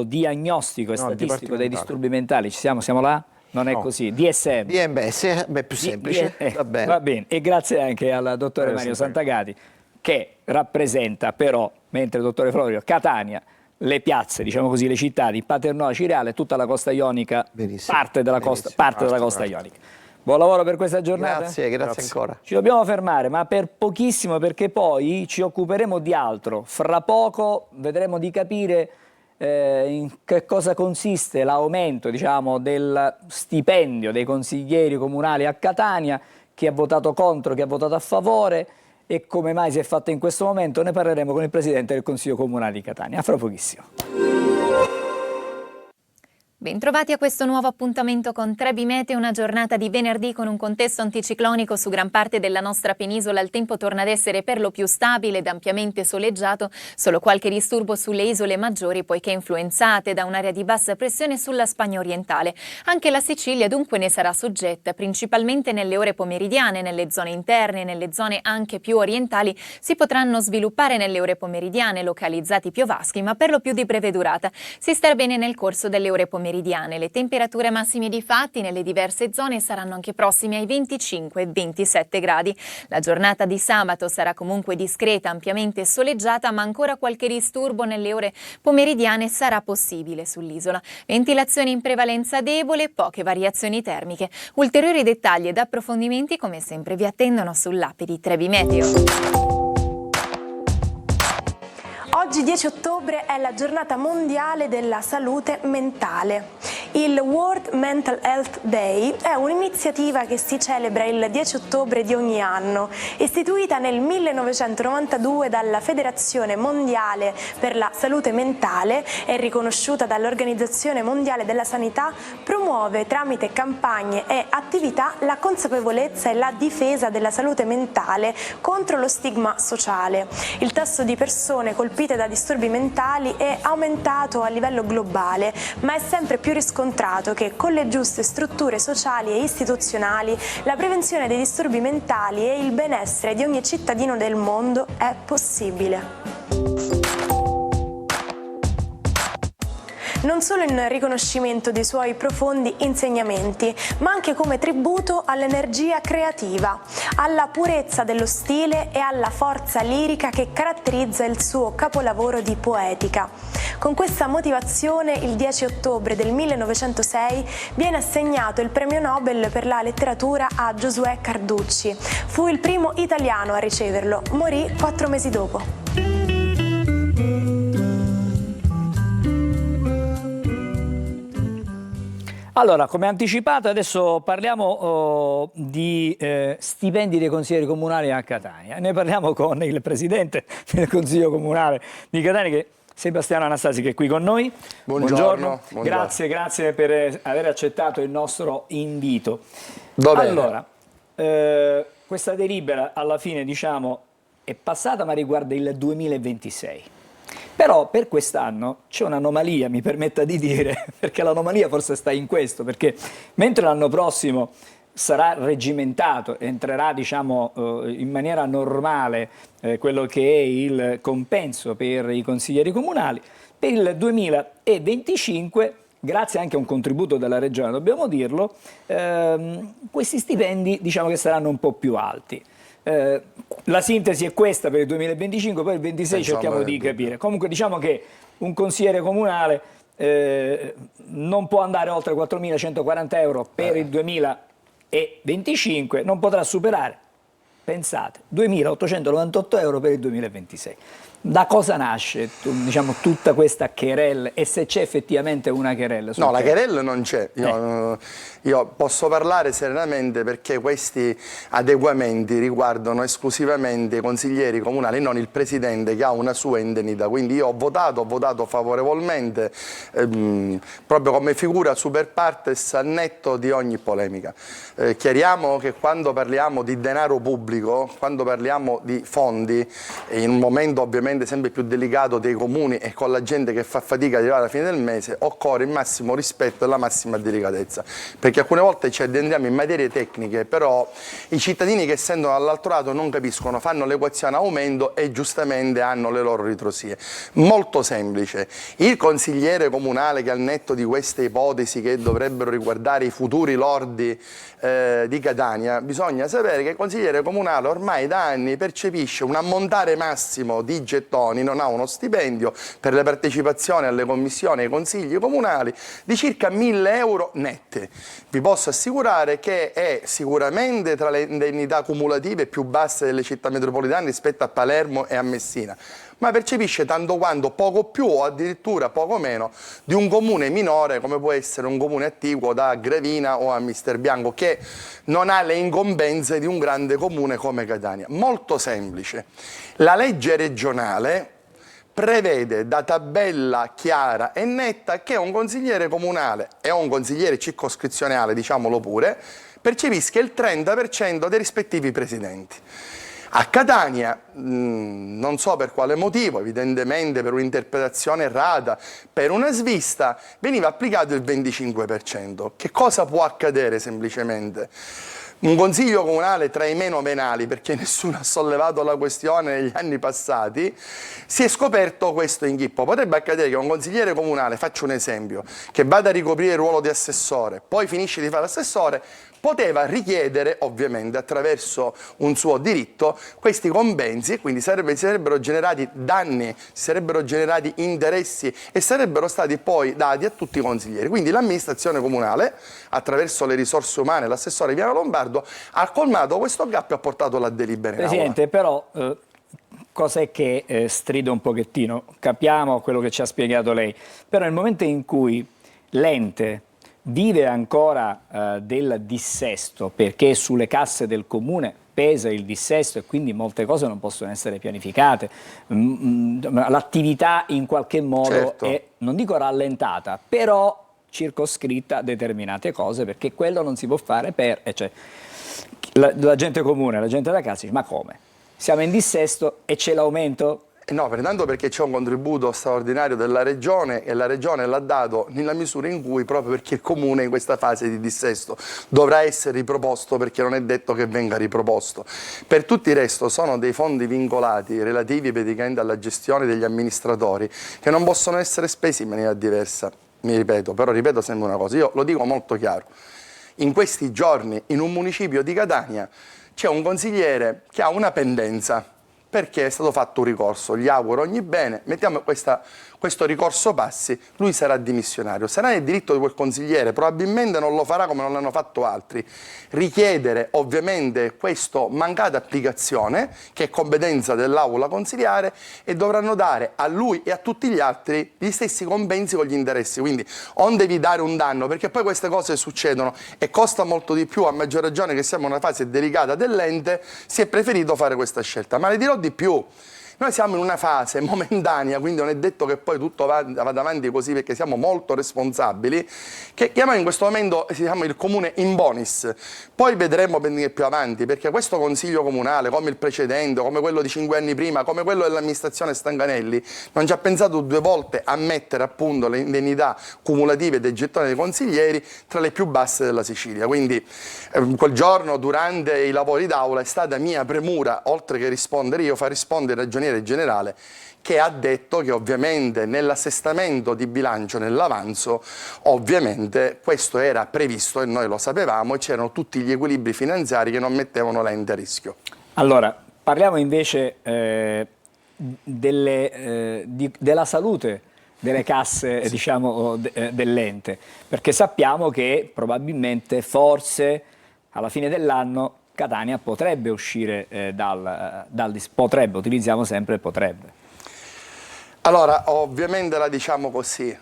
diagnostico e statistico dei disturbi mentali. Ci siamo là? Non è così, DSM. DMS, beh, più semplice, va bene. Va bene, e grazie anche al dottore Mario Santagati, che rappresenta però, mentre il dottore Florio, Catania, le piazze, diciamo così, le città di Paternò, Acireale, tutta la costa ionica, parte della costa ionica. Buon lavoro per questa giornata. Grazie ancora. Ci dobbiamo fermare, ma per pochissimo, perché poi ci occuperemo di altro. Fra poco vedremo di capire in che cosa consiste l'aumento, diciamo, del stipendio dei consiglieri comunali a Catania, chi ha votato contro, chi ha votato a favore e come mai si è fatto in questo momento. Ne parleremo con il Presidente del Consiglio Comunale di Catania. A fra pochissimo. Bentrovati a questo nuovo appuntamento con Trebi Meteo, una giornata di venerdì con un contesto anticiclonico su gran parte della nostra penisola. Il tempo torna ad essere per lo più stabile ed ampiamente soleggiato, solo qualche disturbo sulle isole maggiori poiché influenzate da un'area di bassa pressione sulla Spagna orientale. Anche la Sicilia dunque ne sarà soggetta, principalmente nelle ore pomeridiane, nelle zone interne, nelle zone anche più orientali si potranno sviluppare nelle ore pomeridiane localizzati piovaschi, ma per lo più di breve durata. Si starà bene nel corso delle ore pomeridiane. Le temperature massime di fatti nelle diverse zone saranno anche prossime ai 25 e 27 gradi. La giornata di sabato sarà comunque discreta, ampiamente soleggiata, ma ancora qualche disturbo nelle ore pomeridiane sarà possibile sull'isola. Ventilazione in prevalenza debole, poche variazioni termiche. Ulteriori dettagli ed approfondimenti come sempre vi attendono sull'app di Trebi Meteo. Oggi 10 ottobre è la giornata mondiale della salute mentale. Il World Mental Health Day è un'iniziativa che si celebra il 10 ottobre di ogni anno. Istituita nel 1992 dalla Federazione Mondiale per la Salute Mentale e riconosciuta dall'Organizzazione Mondiale della Sanità, promuove tramite campagne e attività la consapevolezza e la difesa della salute mentale contro lo stigma sociale. Il tasso di persone colpite da disturbi mentali è aumentato a livello globale, ma è sempre più riscontrato che con le giuste strutture sociali e istituzionali la prevenzione dei disturbi mentali e il benessere di ogni cittadino del mondo è possibile. Non solo in riconoscimento dei suoi profondi insegnamenti, ma anche come tributo all'energia creativa, alla purezza dello stile e alla forza lirica che caratterizza il suo capolavoro di poetica. Con questa motivazione, il 10 ottobre del 1906 viene assegnato il premio Nobel per la letteratura a Giosuè Carducci. Fu il primo italiano a riceverlo, morì 4 mesi dopo. Allora, come anticipato, adesso parliamo di stipendi dei consiglieri comunali a Catania. Ne parliamo con il presidente del Consiglio Comunale di Catania, che è Sebastiano Anastasi, che è qui con noi. Buongiorno. Grazie per aver accettato il nostro invito. Allora, questa delibera alla fine, diciamo, è passata, ma riguarda il 2026. Però per quest'anno c'è un'anomalia, mi permetta di dire, perché l'anomalia forse sta in questo, perché mentre l'anno prossimo sarà regimentato, entrerà, diciamo, in maniera normale quello che è il compenso per i consiglieri comunali, per il 2025, grazie anche a un contributo della Regione, dobbiamo dirlo, questi stipendi, diciamo, che saranno un po' più alti. La sintesi è questa per il 2025, poi il 2026 cerchiamo di capire. Comunque diciamo che un consigliere comunale non può andare oltre 4.140 euro per il 2025, non potrà superare pensate, 2.898 euro per il 2026. Da cosa nasce, diciamo, tutta questa querelle, e se c'è effettivamente una querelle? No, la querelle non c'è. Io posso parlare serenamente perché questi adeguamenti riguardano esclusivamente i consiglieri comunali, non il presidente che ha una sua indennità. Quindi io ho votato favorevolmente, proprio come figura super partes, al netto di ogni polemica. Chiariamo che quando parliamo di denaro pubblico, quando parliamo di fondi, in un momento ovviamente sempre più delicato dei comuni e con la gente che fa fatica ad arrivare alla fine del mese, occorre il massimo rispetto e la massima delicatezza, perché alcune volte ci addentriamo in materie tecniche, però i cittadini che sentono dall'altro lato non capiscono, fanno l'equazione a aumento e giustamente hanno le loro ritrosie. Molto semplice: il consigliere comunale che, al netto di queste ipotesi che dovrebbero riguardare i futuri lordi di Catania, bisogna sapere che il consigliere comunale ormai da anni percepisce un ammontare massimo di gettoni, non ha uno stipendio per le partecipazioni alle commissioni e ai consigli comunali di circa 1.000 euro nette. Vi posso assicurare che è sicuramente tra le indennità cumulative più basse delle città metropolitane rispetto a Palermo e a Messina, ma percepisce tanto quanto, poco più o addirittura poco meno, di un comune minore come può essere un comune attiguo da Gravina o a Misterbianco, che non ha le incombenze di un grande comune come Catania. Molto semplice. La legge regionale prevede da tabella chiara e netta che un consigliere comunale e un consigliere circoscrizionale, diciamolo pure, percepisca il 30% dei rispettivi presidenti. A Catania, non so per quale motivo, evidentemente per un'interpretazione errata, per una svista, veniva applicato il 25%. Che cosa può accadere semplicemente? Un consiglio comunale tra i meno venali, perché nessuno ha sollevato la questione negli anni passati, si è scoperto questo inghippo. Potrebbe accadere che un consigliere comunale, faccio un esempio, che vada a ricoprire il ruolo di assessore, poi finisce di fare l'assessore, poteva richiedere, ovviamente attraverso un suo diritto, questi compensi, e quindi si sarebbero generati danni, si sarebbero generati interessi e sarebbero stati poi dati a tutti i consiglieri. Quindi l'amministrazione comunale, attraverso le risorse umane, l'assessore Viano Lombardo, ha colmato questo gap e ha portato la delibera in aula. Presidente, però cos'è che stride un pochettino? Capiamo quello che ci ha spiegato lei, però nel momento in cui l'ente vive ancora del dissesto, perché sulle casse del comune pesa il dissesto e quindi molte cose non possono essere pianificate, l'attività in qualche modo è, non dico rallentata, però circoscritta a determinate cose, perché quello non si può fare cioè, la gente comune, la gente da casa dice: ma come? Siamo in dissesto e c'è l'aumento? No, pertanto perché c'è un contributo straordinario della Regione e la Regione l'ha dato nella misura in cui, proprio perché il Comune in questa fase di dissesto dovrà essere riproposto, perché non è detto che venga riproposto. Per tutto il resto sono dei fondi vincolati relativi praticamente alla gestione degli amministratori che non possono essere spesi in maniera diversa. Mi ripeto, però ripeto sempre una cosa, io lo dico molto chiaro. In questi giorni in un municipio di Catania c'è un consigliere che ha una pendenza perché è stato fatto un ricorso. Gli auguro ogni bene, mettiamo questo ricorso passi, lui sarà dimissionario. Sarà nel diritto di quel consigliere, probabilmente non lo farà come non l'hanno fatto altri, richiedere ovviamente questa mancata applicazione, che è competenza dell'aula consiliare, e dovranno dare a lui e a tutti gli altri gli stessi compensi con gli interessi. Quindi non devi dare un danno, perché poi queste cose succedono e costa molto di più, a maggior ragione che siamo in una fase delicata dell'ente, si è preferito fare questa scelta. Ma le dirò di più. Noi siamo in una fase momentanea, quindi non è detto che poi tutto vada avanti così, perché siamo molto responsabili, che chiamiamo in questo momento il comune in bonis. Poi vedremo più avanti, perché questo consiglio comunale, come il precedente, come quello di 5 anni prima, come quello dell'amministrazione Stanganelli, non ci ha pensato 2 volte a mettere appunto le indennità cumulative dei gettoni dei consiglieri tra le più basse della Sicilia. Quindi quel giorno, durante i lavori d'aula, è stata mia premura, oltre che rispondere io, far rispondere il ragioniere generale, che ha detto che ovviamente nell'assestamento di bilancio, nell'avanzo, ovviamente questo era previsto e noi lo sapevamo, e c'erano tutti gli equilibri finanziari che non mettevano l'ente a rischio. Allora, parliamo invece della salute delle casse, sì, diciamo, dell'ente, perché sappiamo che probabilmente, forse, alla fine dell'anno Catania potrebbe uscire potrebbe, utilizziamo sempre il potrebbe. Allora, ovviamente la diciamo così,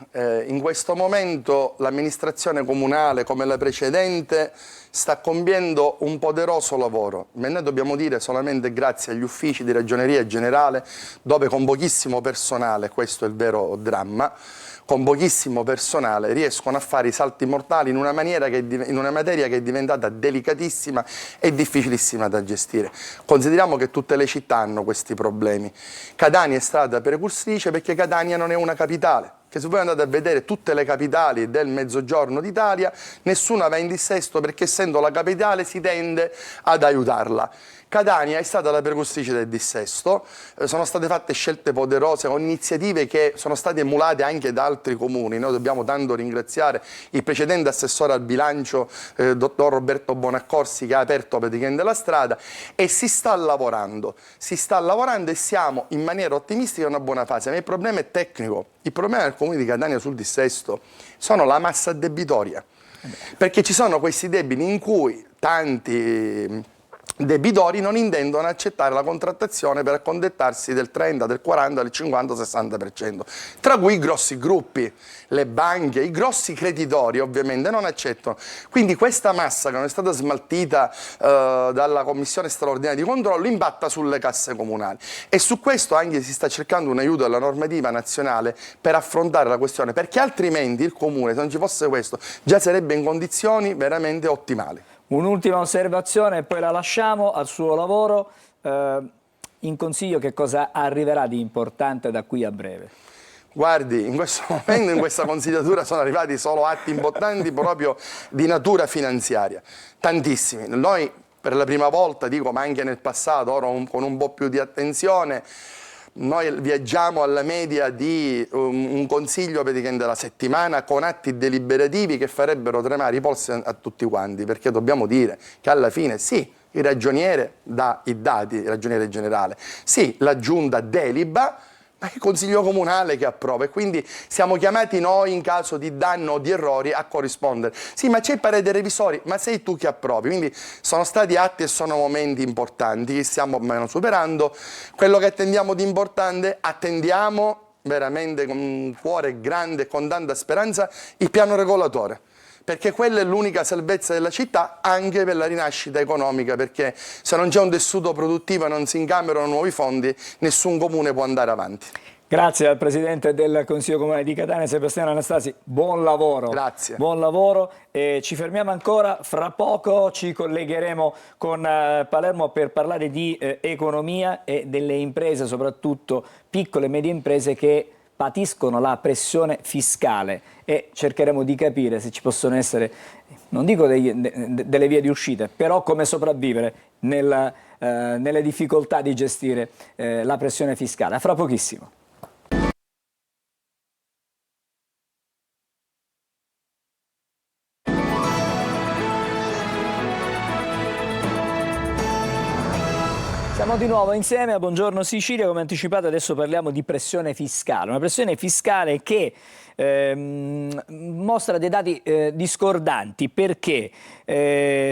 in questo momento l'amministrazione comunale, come la precedente, sta compiendo un poderoso lavoro, ma noi dobbiamo dire solamente grazie agli uffici di Ragioneria Generale, dove con pochissimo personale, questo è il vero dramma, con pochissimo personale riescono a fare i salti mortali in una materia che è diventata delicatissima e difficilissima da gestire. Consideriamo che tutte le città hanno questi problemi. Catania è stata precursitrice perché Catania non è una capitale. Che se voi andate a vedere tutte le capitali del mezzogiorno d'Italia, nessuna va in dissesto perché essendo la capitale si tende ad aiutarla. Catania è stata la precursitrice del dissesto, sono state fatte scelte poderose con iniziative che sono state emulate anche da altri comuni. Noi dobbiamo tanto ringraziare il precedente assessore al bilancio, dottor Roberto Bonaccorsi, che ha aperto praticamente la strada, e si sta lavorando e siamo in maniera ottimistica in una buona fase, ma il problema è tecnico. Il problema del comune di Catania sul dissesto sono la massa debitoria, perché ci sono questi debiti in cui tanti debitori non intendono accettare la contrattazione per accontentarsi del 30, del 40, del 50, 60%, tra cui i grossi gruppi, le banche, i grossi creditori ovviamente non accettano. Quindi questa massa che non è stata smaltita dalla Commissione straordinaria di controllo impatta sulle casse comunali, e su questo anche si sta cercando un aiuto dalla normativa nazionale per affrontare la questione, perché altrimenti il comune, se non ci fosse questo, già sarebbe in condizioni veramente ottimali. Un'ultima osservazione e poi la lasciamo al suo lavoro. In Consiglio che cosa arriverà di importante da qui a breve? Guardi, in questo momento in questa consigliatura sono arrivati solo atti importanti proprio di natura finanziaria, tantissimi. Noi per la prima volta, dico, ma anche nel passato, ora con un po' più di attenzione, noi viaggiamo alla media di un consiglio praticamente alla settimana con atti deliberativi che farebbero tremare i polsi a tutti quanti, perché dobbiamo dire che alla fine sì, il ragioniere dà i dati, il ragioniere generale, sì, la giunta deliba, ma è il Consiglio Comunale che approva, e quindi siamo chiamati noi in caso di danno o di errori a corrispondere. Sì, ma c'è il parere dei revisori, ma sei tu che approvi. Quindi sono stati atti e sono momenti importanti che stiamo meno superando. Quello che attendiamo di importante, attendiamo veramente con un cuore grande e con tanta speranza il piano regolatore, perché quella è l'unica salvezza della città anche per la rinascita economica, perché se non c'è un tessuto produttivo e non si incamerano nuovi fondi, nessun comune può andare avanti. Grazie al Presidente del Consiglio Comunale di Catania, Sebastiano Anastasi, buon lavoro. Grazie. Buon lavoro. Ci fermiamo ancora, fra poco ci collegheremo con Palermo per parlare di economia e delle imprese, soprattutto piccole e medie imprese che patiscono la pressione fiscale, e cercheremo di capire se ci possono essere, non dico delle vie di uscita, però come sopravvivere nelle difficoltà di gestire la pressione fiscale. A fra pochissimo. Siamo di nuovo insieme a Buongiorno Sicilia. Come anticipato, adesso parliamo di pressione fiscale, una pressione fiscale che mostra dei dati discordanti, perché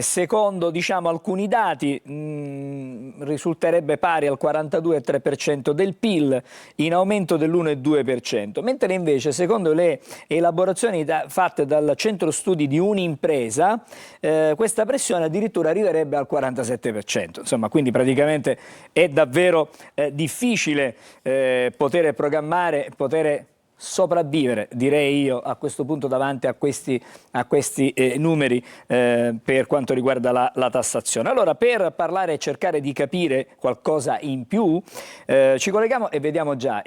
secondo alcuni dati risulterebbe pari al 42,3% del PIL, in aumento dell'1,2%, mentre invece secondo le elaborazioni fatte dal centro studi di Unimpresa questa pressione addirittura arriverebbe al 47%. Insomma, quindi praticamente è davvero difficile poter programmare, poter sopravvivere, direi io, a questo punto davanti a questi numeri per quanto riguarda la tassazione. Allora, per parlare e cercare di capire qualcosa in più, ci colleghiamo e vediamo già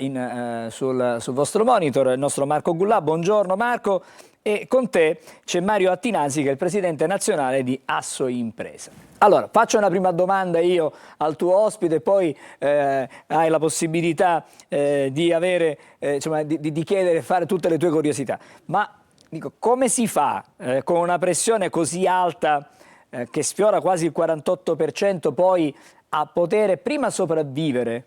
sul vostro monitor il nostro Marco Gullà. Buongiorno Marco, e con te c'è Mario Attinasi, che è il presidente nazionale di Assoimpresa. Allora, faccio una prima domanda io al tuo ospite, poi hai la possibilità di avere, di chiedere, fare tutte le tue curiosità. Ma dico, come si fa con una pressione così alta che sfiora quasi il 48%, poi a poter prima sopravvivere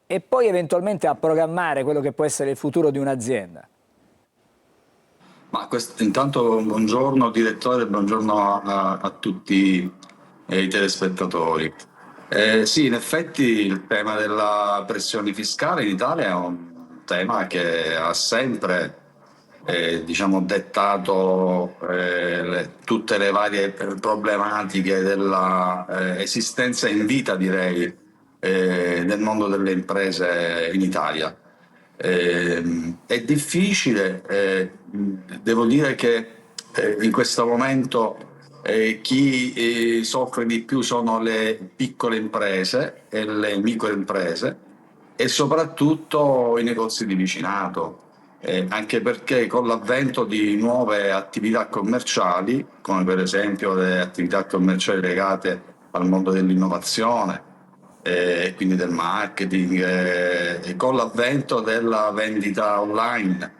e poi eventualmente a programmare quello che può essere il futuro di un'azienda? Intanto buongiorno direttore, buongiorno a tutti e i telespettatori. Sì, in effetti il tema della pressione fiscale in Italia è un tema che ha sempre diciamo, dettato tutte le varie problematiche della esistenza in vita, direi, del mondo delle imprese in Italia. È difficile, devo dire che in questo momento chi soffre di più sono le piccole imprese e le microimprese e soprattutto i negozi di vicinato, anche perché con l'avvento di nuove attività commerciali, come per esempio le attività commerciali legate al mondo dell'innovazione, e quindi del marketing, e con l'avvento della vendita online,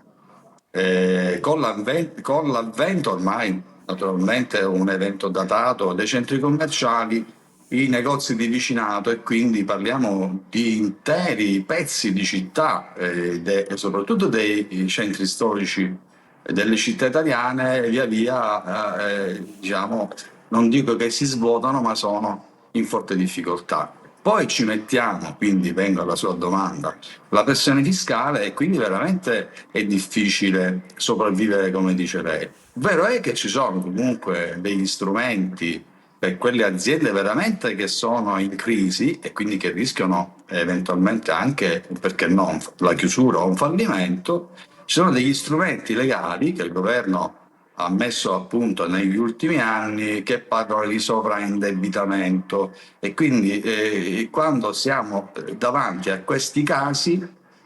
con l'avvento ormai, naturalmente un evento datato, dei centri commerciali, i negozi di vicinato e quindi parliamo di interi pezzi di città e soprattutto dei centri storici delle città italiane via via, diciamo, non dico che si svuotano, ma sono in forte difficoltà. Poi ci mettiamo, quindi vengo alla sua domanda, la pressione fiscale e quindi veramente è difficile sopravvivere come dice lei. Vero è che ci sono comunque degli strumenti per quelle aziende veramente che sono in crisi e quindi che rischiano eventualmente anche, perché no, la chiusura o un fallimento. Ci sono degli strumenti legali che il governo ha messo a punto negli ultimi anni che parlano di sovraindebitamento e quindi quando siamo davanti a questi casi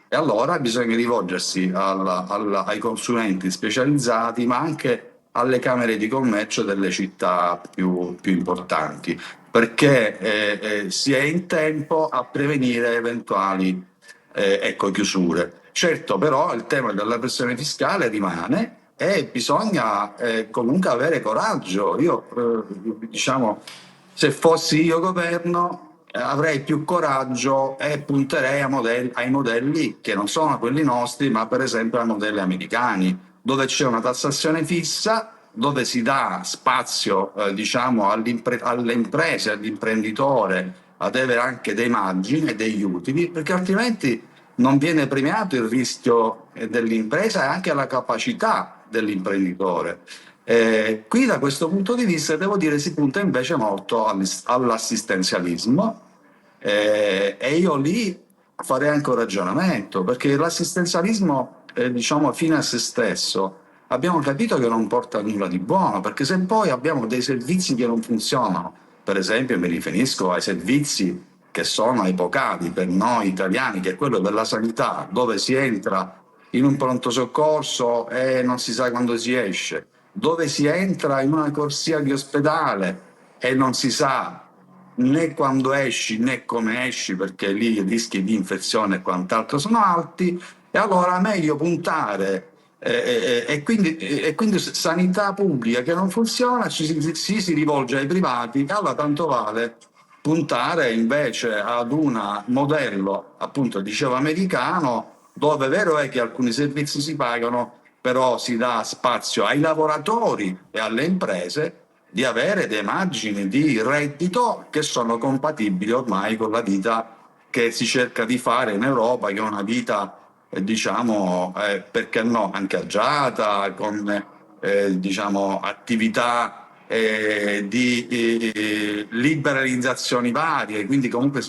allora bisogna rivolgersi ai consulenti specializzati ma anche alle camere di commercio delle città più importanti perché si è in tempo a prevenire eventuali chiusure. Certo, però il tema della pressione fiscale rimane e bisogna comunque avere coraggio. Io, diciamo, se fossi io governo, avrei più coraggio e punterei ai modelli che non sono quelli nostri, ma per esempio ai modelli americani, dove c'è una tassazione fissa, dove si dà spazio, diciamo, alle imprese, all'imprenditore ad avere anche dei margini e degli utili, perché altrimenti non viene premiato il rischio dell'impresa e anche la capacità dell'imprenditore. Qui da questo punto di vista devo dire si punta invece molto all'assistenzialismo e io lì farei anche un ragionamento perché l'assistenzialismo diciamo fine a se stesso abbiamo capito che non porta a nulla di buono perché se poi abbiamo dei servizi che non funzionano, per esempio mi riferisco ai servizi che sono epocali per noi italiani, che è quello della sanità, dove si entra in un pronto soccorso e non si sa quando si esce, dove si entra in una corsia di ospedale e non si sa né quando esci né come esci perché lì i rischi di infezione e quant'altro sono alti e allora meglio puntare e quindi sanità pubblica che non funziona si rivolge ai privati e allora tanto vale puntare invece ad un modello, appunto, dicevo americano, dove è vero è che alcuni servizi si pagano, però si dà spazio ai lavoratori e alle imprese di avere dei margini di reddito che sono compatibili ormai con la vita che si cerca di fare in Europa, che è una vita, diciamo, perché no, anche agiata, con diciamo, attività di liberalizzazioni varie, quindi comunque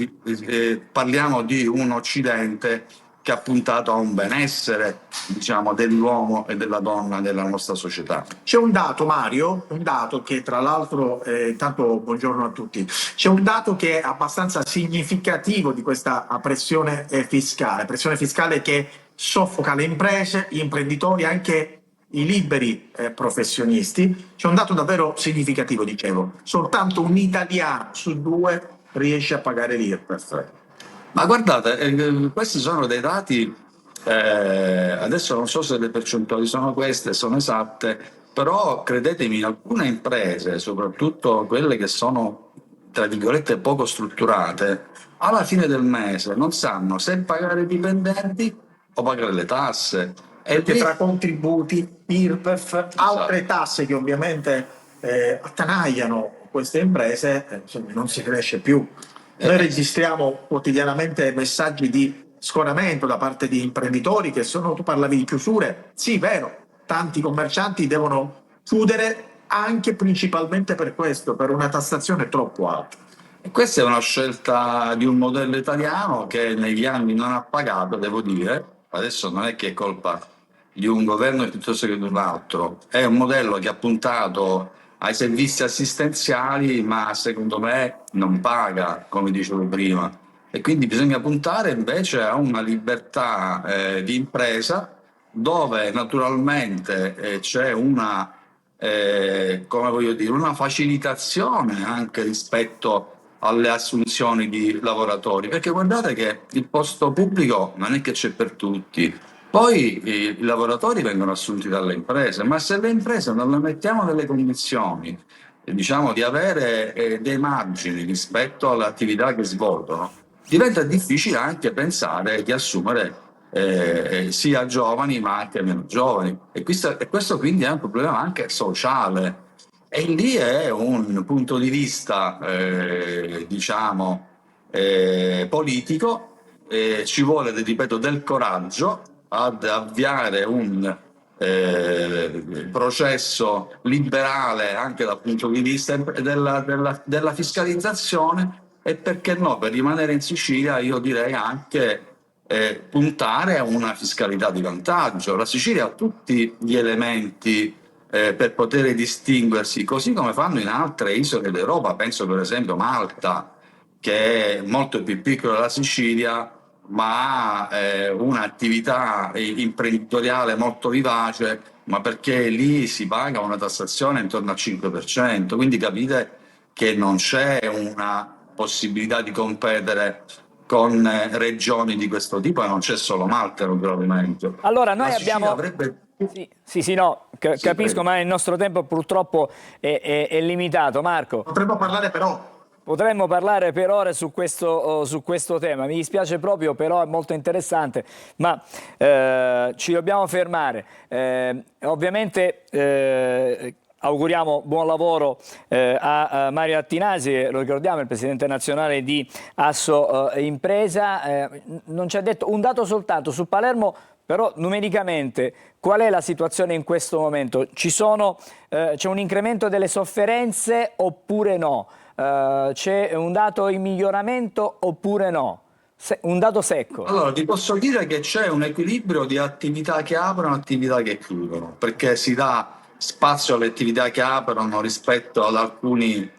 parliamo di un Occidente che ha puntato a un benessere, diciamo, dell'uomo e della donna nella nostra società. C'è un dato, Mario, un dato che tra l'altro, tanto buongiorno a tutti, c'è un dato che è abbastanza significativo di questa pressione fiscale che soffoca le imprese, gli imprenditori, anche i liberi professionisti. C'è un dato davvero significativo, dicevo, soltanto un italiano su 2 riesce a pagare l'IRPEF. Ma guardate, questi sono dei dati, adesso non so se le percentuali sono queste, sono esatte, però credetemi, in alcune imprese, soprattutto quelle che sono, tra virgolette, poco strutturate, alla fine del mese non sanno se pagare i dipendenti o pagare le tasse. Perché tra contributi, IRPEF, altre tasse che ovviamente attanagliano queste imprese non si cresce più. Noi registriamo quotidianamente messaggi di scoramento da parte di imprenditori che tu parlavi di chiusure, sì, vero, tanti commercianti devono chiudere anche principalmente per questo, per una tassazione troppo alta. E questa è una scelta di un modello italiano che negli anni non ha pagato, devo dire. Adesso non è che è colpa di un governo piuttosto che di un altro, è un modello che ha puntato ai servizi assistenziali, ma secondo me non paga, come dicevo prima, e quindi bisogna puntare invece a una libertà di impresa dove naturalmente c'è una, come voglio dire, una facilitazione anche rispetto alle assunzioni di lavoratori, perché guardate che il posto pubblico non è che c'è per tutti. Poi i lavoratori vengono assunti dalle imprese, ma se le imprese non le mettiamo nelle condizioni, diciamo, di avere dei margini rispetto alle attività che svolgono, diventa difficile anche pensare di assumere sia giovani ma anche meno giovani. E questo quindi è un problema anche sociale. E lì è un punto di vista, diciamo, politico, ci vuole, ripeto, del coraggio ad avviare un processo liberale anche dal punto di vista della fiscalizzazione e, perché no, per rimanere in Sicilia io direi anche puntare a una fiscalità di vantaggio. La Sicilia ha tutti gli elementi per poter distinguersi, così come fanno in altre isole d'Europa, penso per esempio Malta, che è molto più piccola della Sicilia, ma ha un'attività imprenditoriale molto vivace, ma perché lì si paga una tassazione intorno al 5%, quindi capite che non c'è una possibilità di competere con regioni di questo tipo, e non c'è solo Malta naturalmente. Allora noi La Sicilia abbiamo... avrebbe... Sì, no, capisco, prego. ma il nostro tempo purtroppo è limitato. Marco. Potremmo parlare però. Potremmo parlare per ore su questo tema, mi dispiace proprio, però è molto interessante, ma ci dobbiamo fermare. Ovviamente auguriamo buon lavoro a Mario Attinasi, lo ricordiamo, il presidente nazionale di Asso Impresa. Non ci ha detto un dato soltanto su Palermo, però numericamente qual è la situazione in questo momento? C'è un incremento delle sofferenze oppure no? C'è un dato in miglioramento oppure no? Un dato secco. Allora, ti posso dire che c'è un equilibrio di attività che aprono e attività che chiudono, perché si dà spazio alle attività che aprono rispetto ad alcuni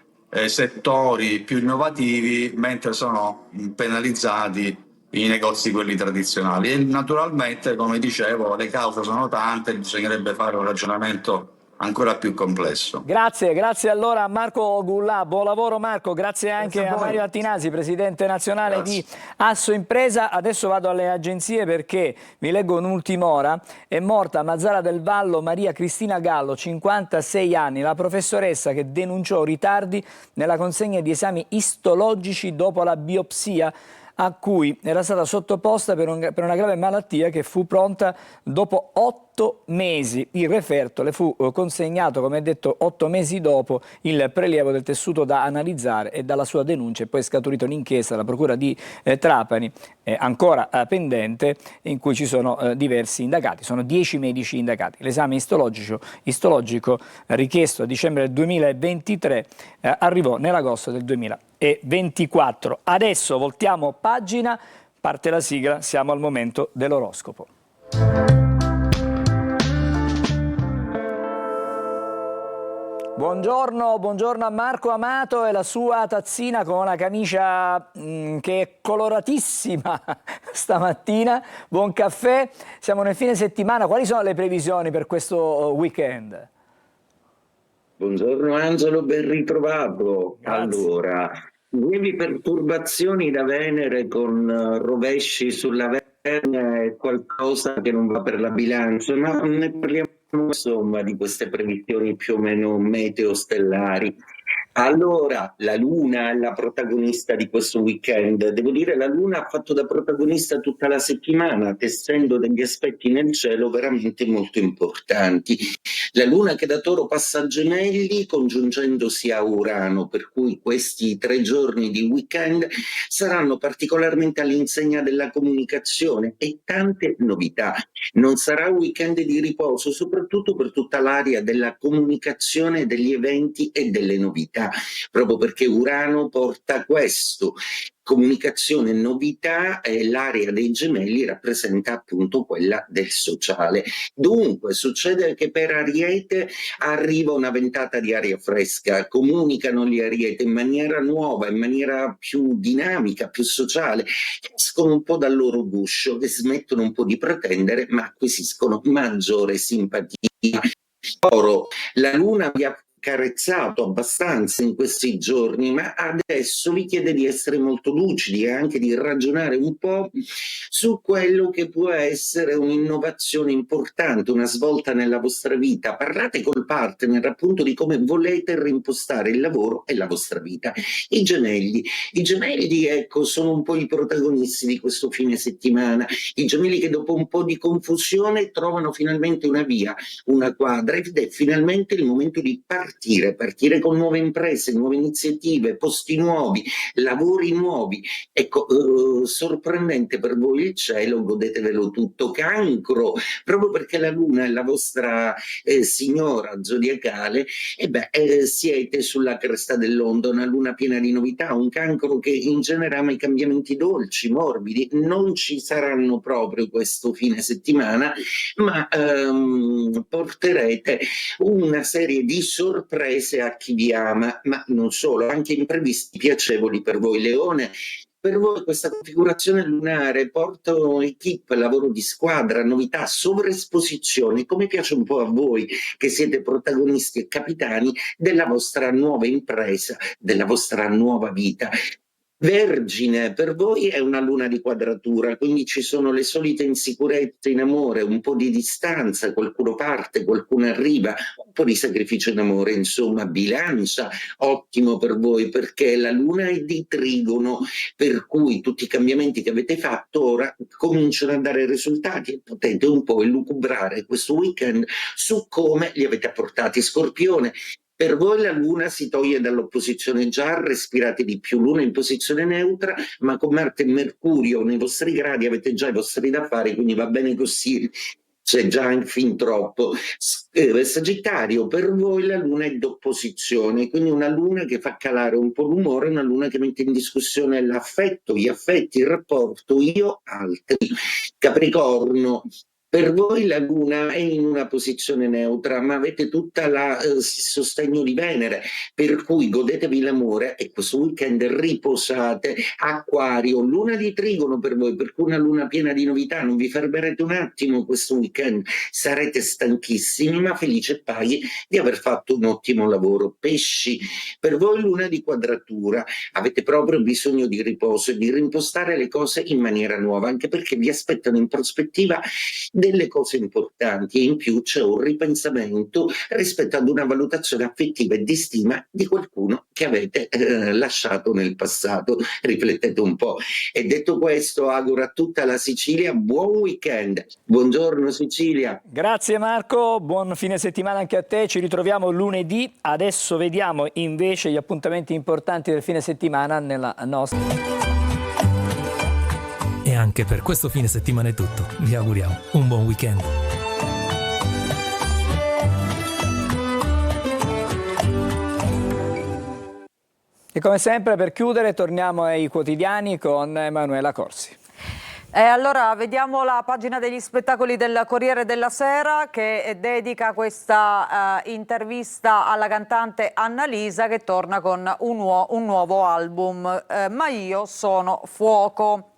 settori più innovativi, mentre sono penalizzati i negozi, quelli tradizionali. E naturalmente, come dicevo, le cause sono tante, bisognerebbe fare un ragionamento ancora più complesso. Grazie allora a Marco Gullà, buon lavoro Marco, grazie anche a Mario Attinasi, presidente nazionale di Asso Impresa. Adesso vado alle agenzie perché vi leggo un'ultima ora. È morta a Mazzara del Vallo Maria Cristina Gallo, 56 anni, la professoressa che denunciò ritardi nella consegna di esami istologici dopo la biopsia a cui era stata sottoposta per una grave malattia che fu pronta dopo 8 mesi. Il referto le fu consegnato, come detto, 8 mesi dopo il prelievo del tessuto da analizzare, e dalla sua denuncia è poi scaturita un'inchiesta della Procura di Trapani, ancora pendente, in cui ci sono diversi indagati. Sono 10 medici indagati. L'esame istologico richiesto a dicembre del 2023 arrivò nell'agosto del 2024. Adesso voltiamo pagina, parte la sigla, siamo al momento dell'oroscopo. Buongiorno a Marco Amato e la sua tazzina con una camicia che è coloratissima stamattina. Buon caffè, siamo nel fine settimana, quali sono le previsioni per questo weekend? Buongiorno Angelo, ben ritrovato. Grazie. Allora, lievi perturbazioni da Venere con rovesci sulla Vergine è qualcosa che non va per la bilancia, ma ne parliamo insomma di queste previsioni più o meno meteo stellari. Allora, la Luna è la protagonista di questo weekend. Devo dire, la Luna ha fatto da protagonista tutta la settimana, tessendo degli aspetti nel cielo veramente molto importanti. La Luna che da Toro passa a Gemelli, congiungendosi a Urano, per cui questi 3 giorni di weekend saranno particolarmente all'insegna della comunicazione e tante novità. Non sarà un weekend di riposo, soprattutto per tutta l'area della comunicazione, degli eventi e delle novità, proprio perché Urano porta questo. Comunicazione, novità, e l'area dei Gemelli rappresenta appunto quella del sociale. Dunque succede che per Ariete arriva una ventata di aria fresca, comunicano gli Ariete in maniera nuova, in maniera più dinamica, più sociale, escono un po' dal loro guscio e smettono un po' di pretendere, ma acquisiscono maggiore simpatia. Oro, la Luna vi ha carezzato abbastanza in questi giorni, ma adesso vi chiede di essere molto lucidi e anche di ragionare un po' su quello che può essere un'innovazione importante, una svolta nella vostra vita. Parlate col partner appunto di come volete reimpostare il lavoro e la vostra vita. I gemelli, ecco, sono un po' i protagonisti di questo fine settimana. I gemelli che dopo un po' di confusione trovano finalmente una via, una quadra, ed è finalmente il momento di partire con nuove imprese, nuove iniziative, posti nuovi, lavori nuovi. Ecco, sorprendente per voi il cielo, godetevelo tutto. Cancro, proprio perché la Luna è la vostra signora zodiacale, siete sulla cresta dell'onda, una Luna piena di novità, un Cancro che in genere ama i cambiamenti dolci, morbidi. Non ci saranno proprio questo fine settimana, ma porterete una serie di sorprese a chi vi ama, ma non solo, anche imprevisti piacevoli per voi. Leone, per voi questa configurazione lunare porta equip, lavoro di squadra, novità, sovraesposizione, come piace un po' a voi che siete protagonisti e capitani della vostra nuova impresa, della vostra nuova vita. Vergine, per voi è una luna di quadratura, quindi ci sono le solite insicurezze in amore, un po' di distanza, qualcuno parte, qualcuno arriva, un po' di sacrificio in amore, insomma, bilancia, ottimo per voi perché la luna è di trigono, per cui tutti i cambiamenti che avete fatto ora cominciano a dare risultati e potete un po' elucubrare questo weekend su come li avete apportati. Scorpione, per voi la Luna si toglie dall'opposizione già, respirate di più. Luna in posizione neutra, ma con Marte e Mercurio nei vostri gradi avete già i vostri da fare, quindi va bene così. C'è già fin troppo. Sagittario, per voi la Luna è d'opposizione, quindi una Luna che fa calare un po' l'umore, una Luna che mette in discussione l'affetto, gli affetti, il rapporto io-altri. Capricorno, per voi la Luna è in una posizione neutra, ma avete tutta il sostegno di Venere, per cui godetevi l'amore e questo weekend riposate. Acquario, Luna di trigono per voi, per cui una Luna piena di novità, non vi fermerete un attimo questo weekend, sarete stanchissimi ma felici e paghi di aver fatto un ottimo lavoro. Pesci, per voi Luna di quadratura, avete proprio bisogno di riposo e di reimpostare le cose in maniera nuova, anche perché vi aspettano in prospettiva delle cose importanti e in più c'è un ripensamento rispetto ad una valutazione affettiva e di stima di qualcuno che avete lasciato nel passato. Riflettete un po'. E detto questo, auguro a tutta la Sicilia buon weekend. Buongiorno Sicilia. Grazie Marco, buon fine settimana anche a te, ci ritroviamo lunedì. Adesso vediamo invece gli appuntamenti importanti del fine settimana nella nostra... E anche per questo fine settimana è tutto. Vi auguriamo un buon weekend. E come sempre per chiudere torniamo ai quotidiani con Emanuela Corsi. Allora vediamo la pagina degli spettacoli del Corriere della Sera che dedica questa intervista alla cantante Annalisa che torna con un nuovo album, Ma io sono fuoco.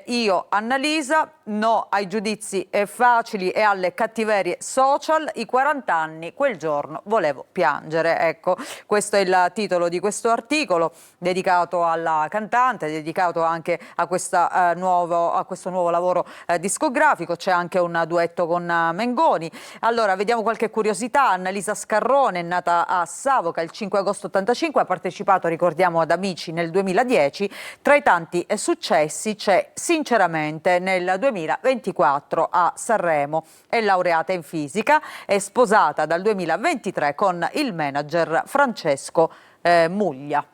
Io Annalisa, no ai giudizi facili e alle cattiverie social, i 40 anni, quel giorno volevo piangere. Ecco, questo è il titolo di questo articolo dedicato alla cantante, dedicato anche a questo nuovo questo nuovo lavoro discografico. C'è anche un duetto con Mengoni. Allora, vediamo qualche curiosità. Annalisa Scarrone è nata a Savoca il 5 agosto 85, ha partecipato, ricordiamo, ad Amici nel 2010. Tra i tanti successi c'è Sinceramente nel 2024 a Sanremo. È laureata in fisica, è sposata dal 2023 con il manager Francesco Muglia.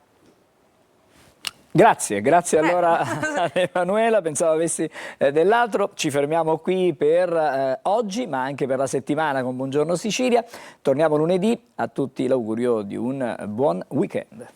Grazie allora ad Emanuela, pensavo avessi dell'altro. Ci fermiamo qui per oggi, ma anche per la settimana con Buongiorno Sicilia. Torniamo lunedì, a tutti l'augurio di un buon weekend.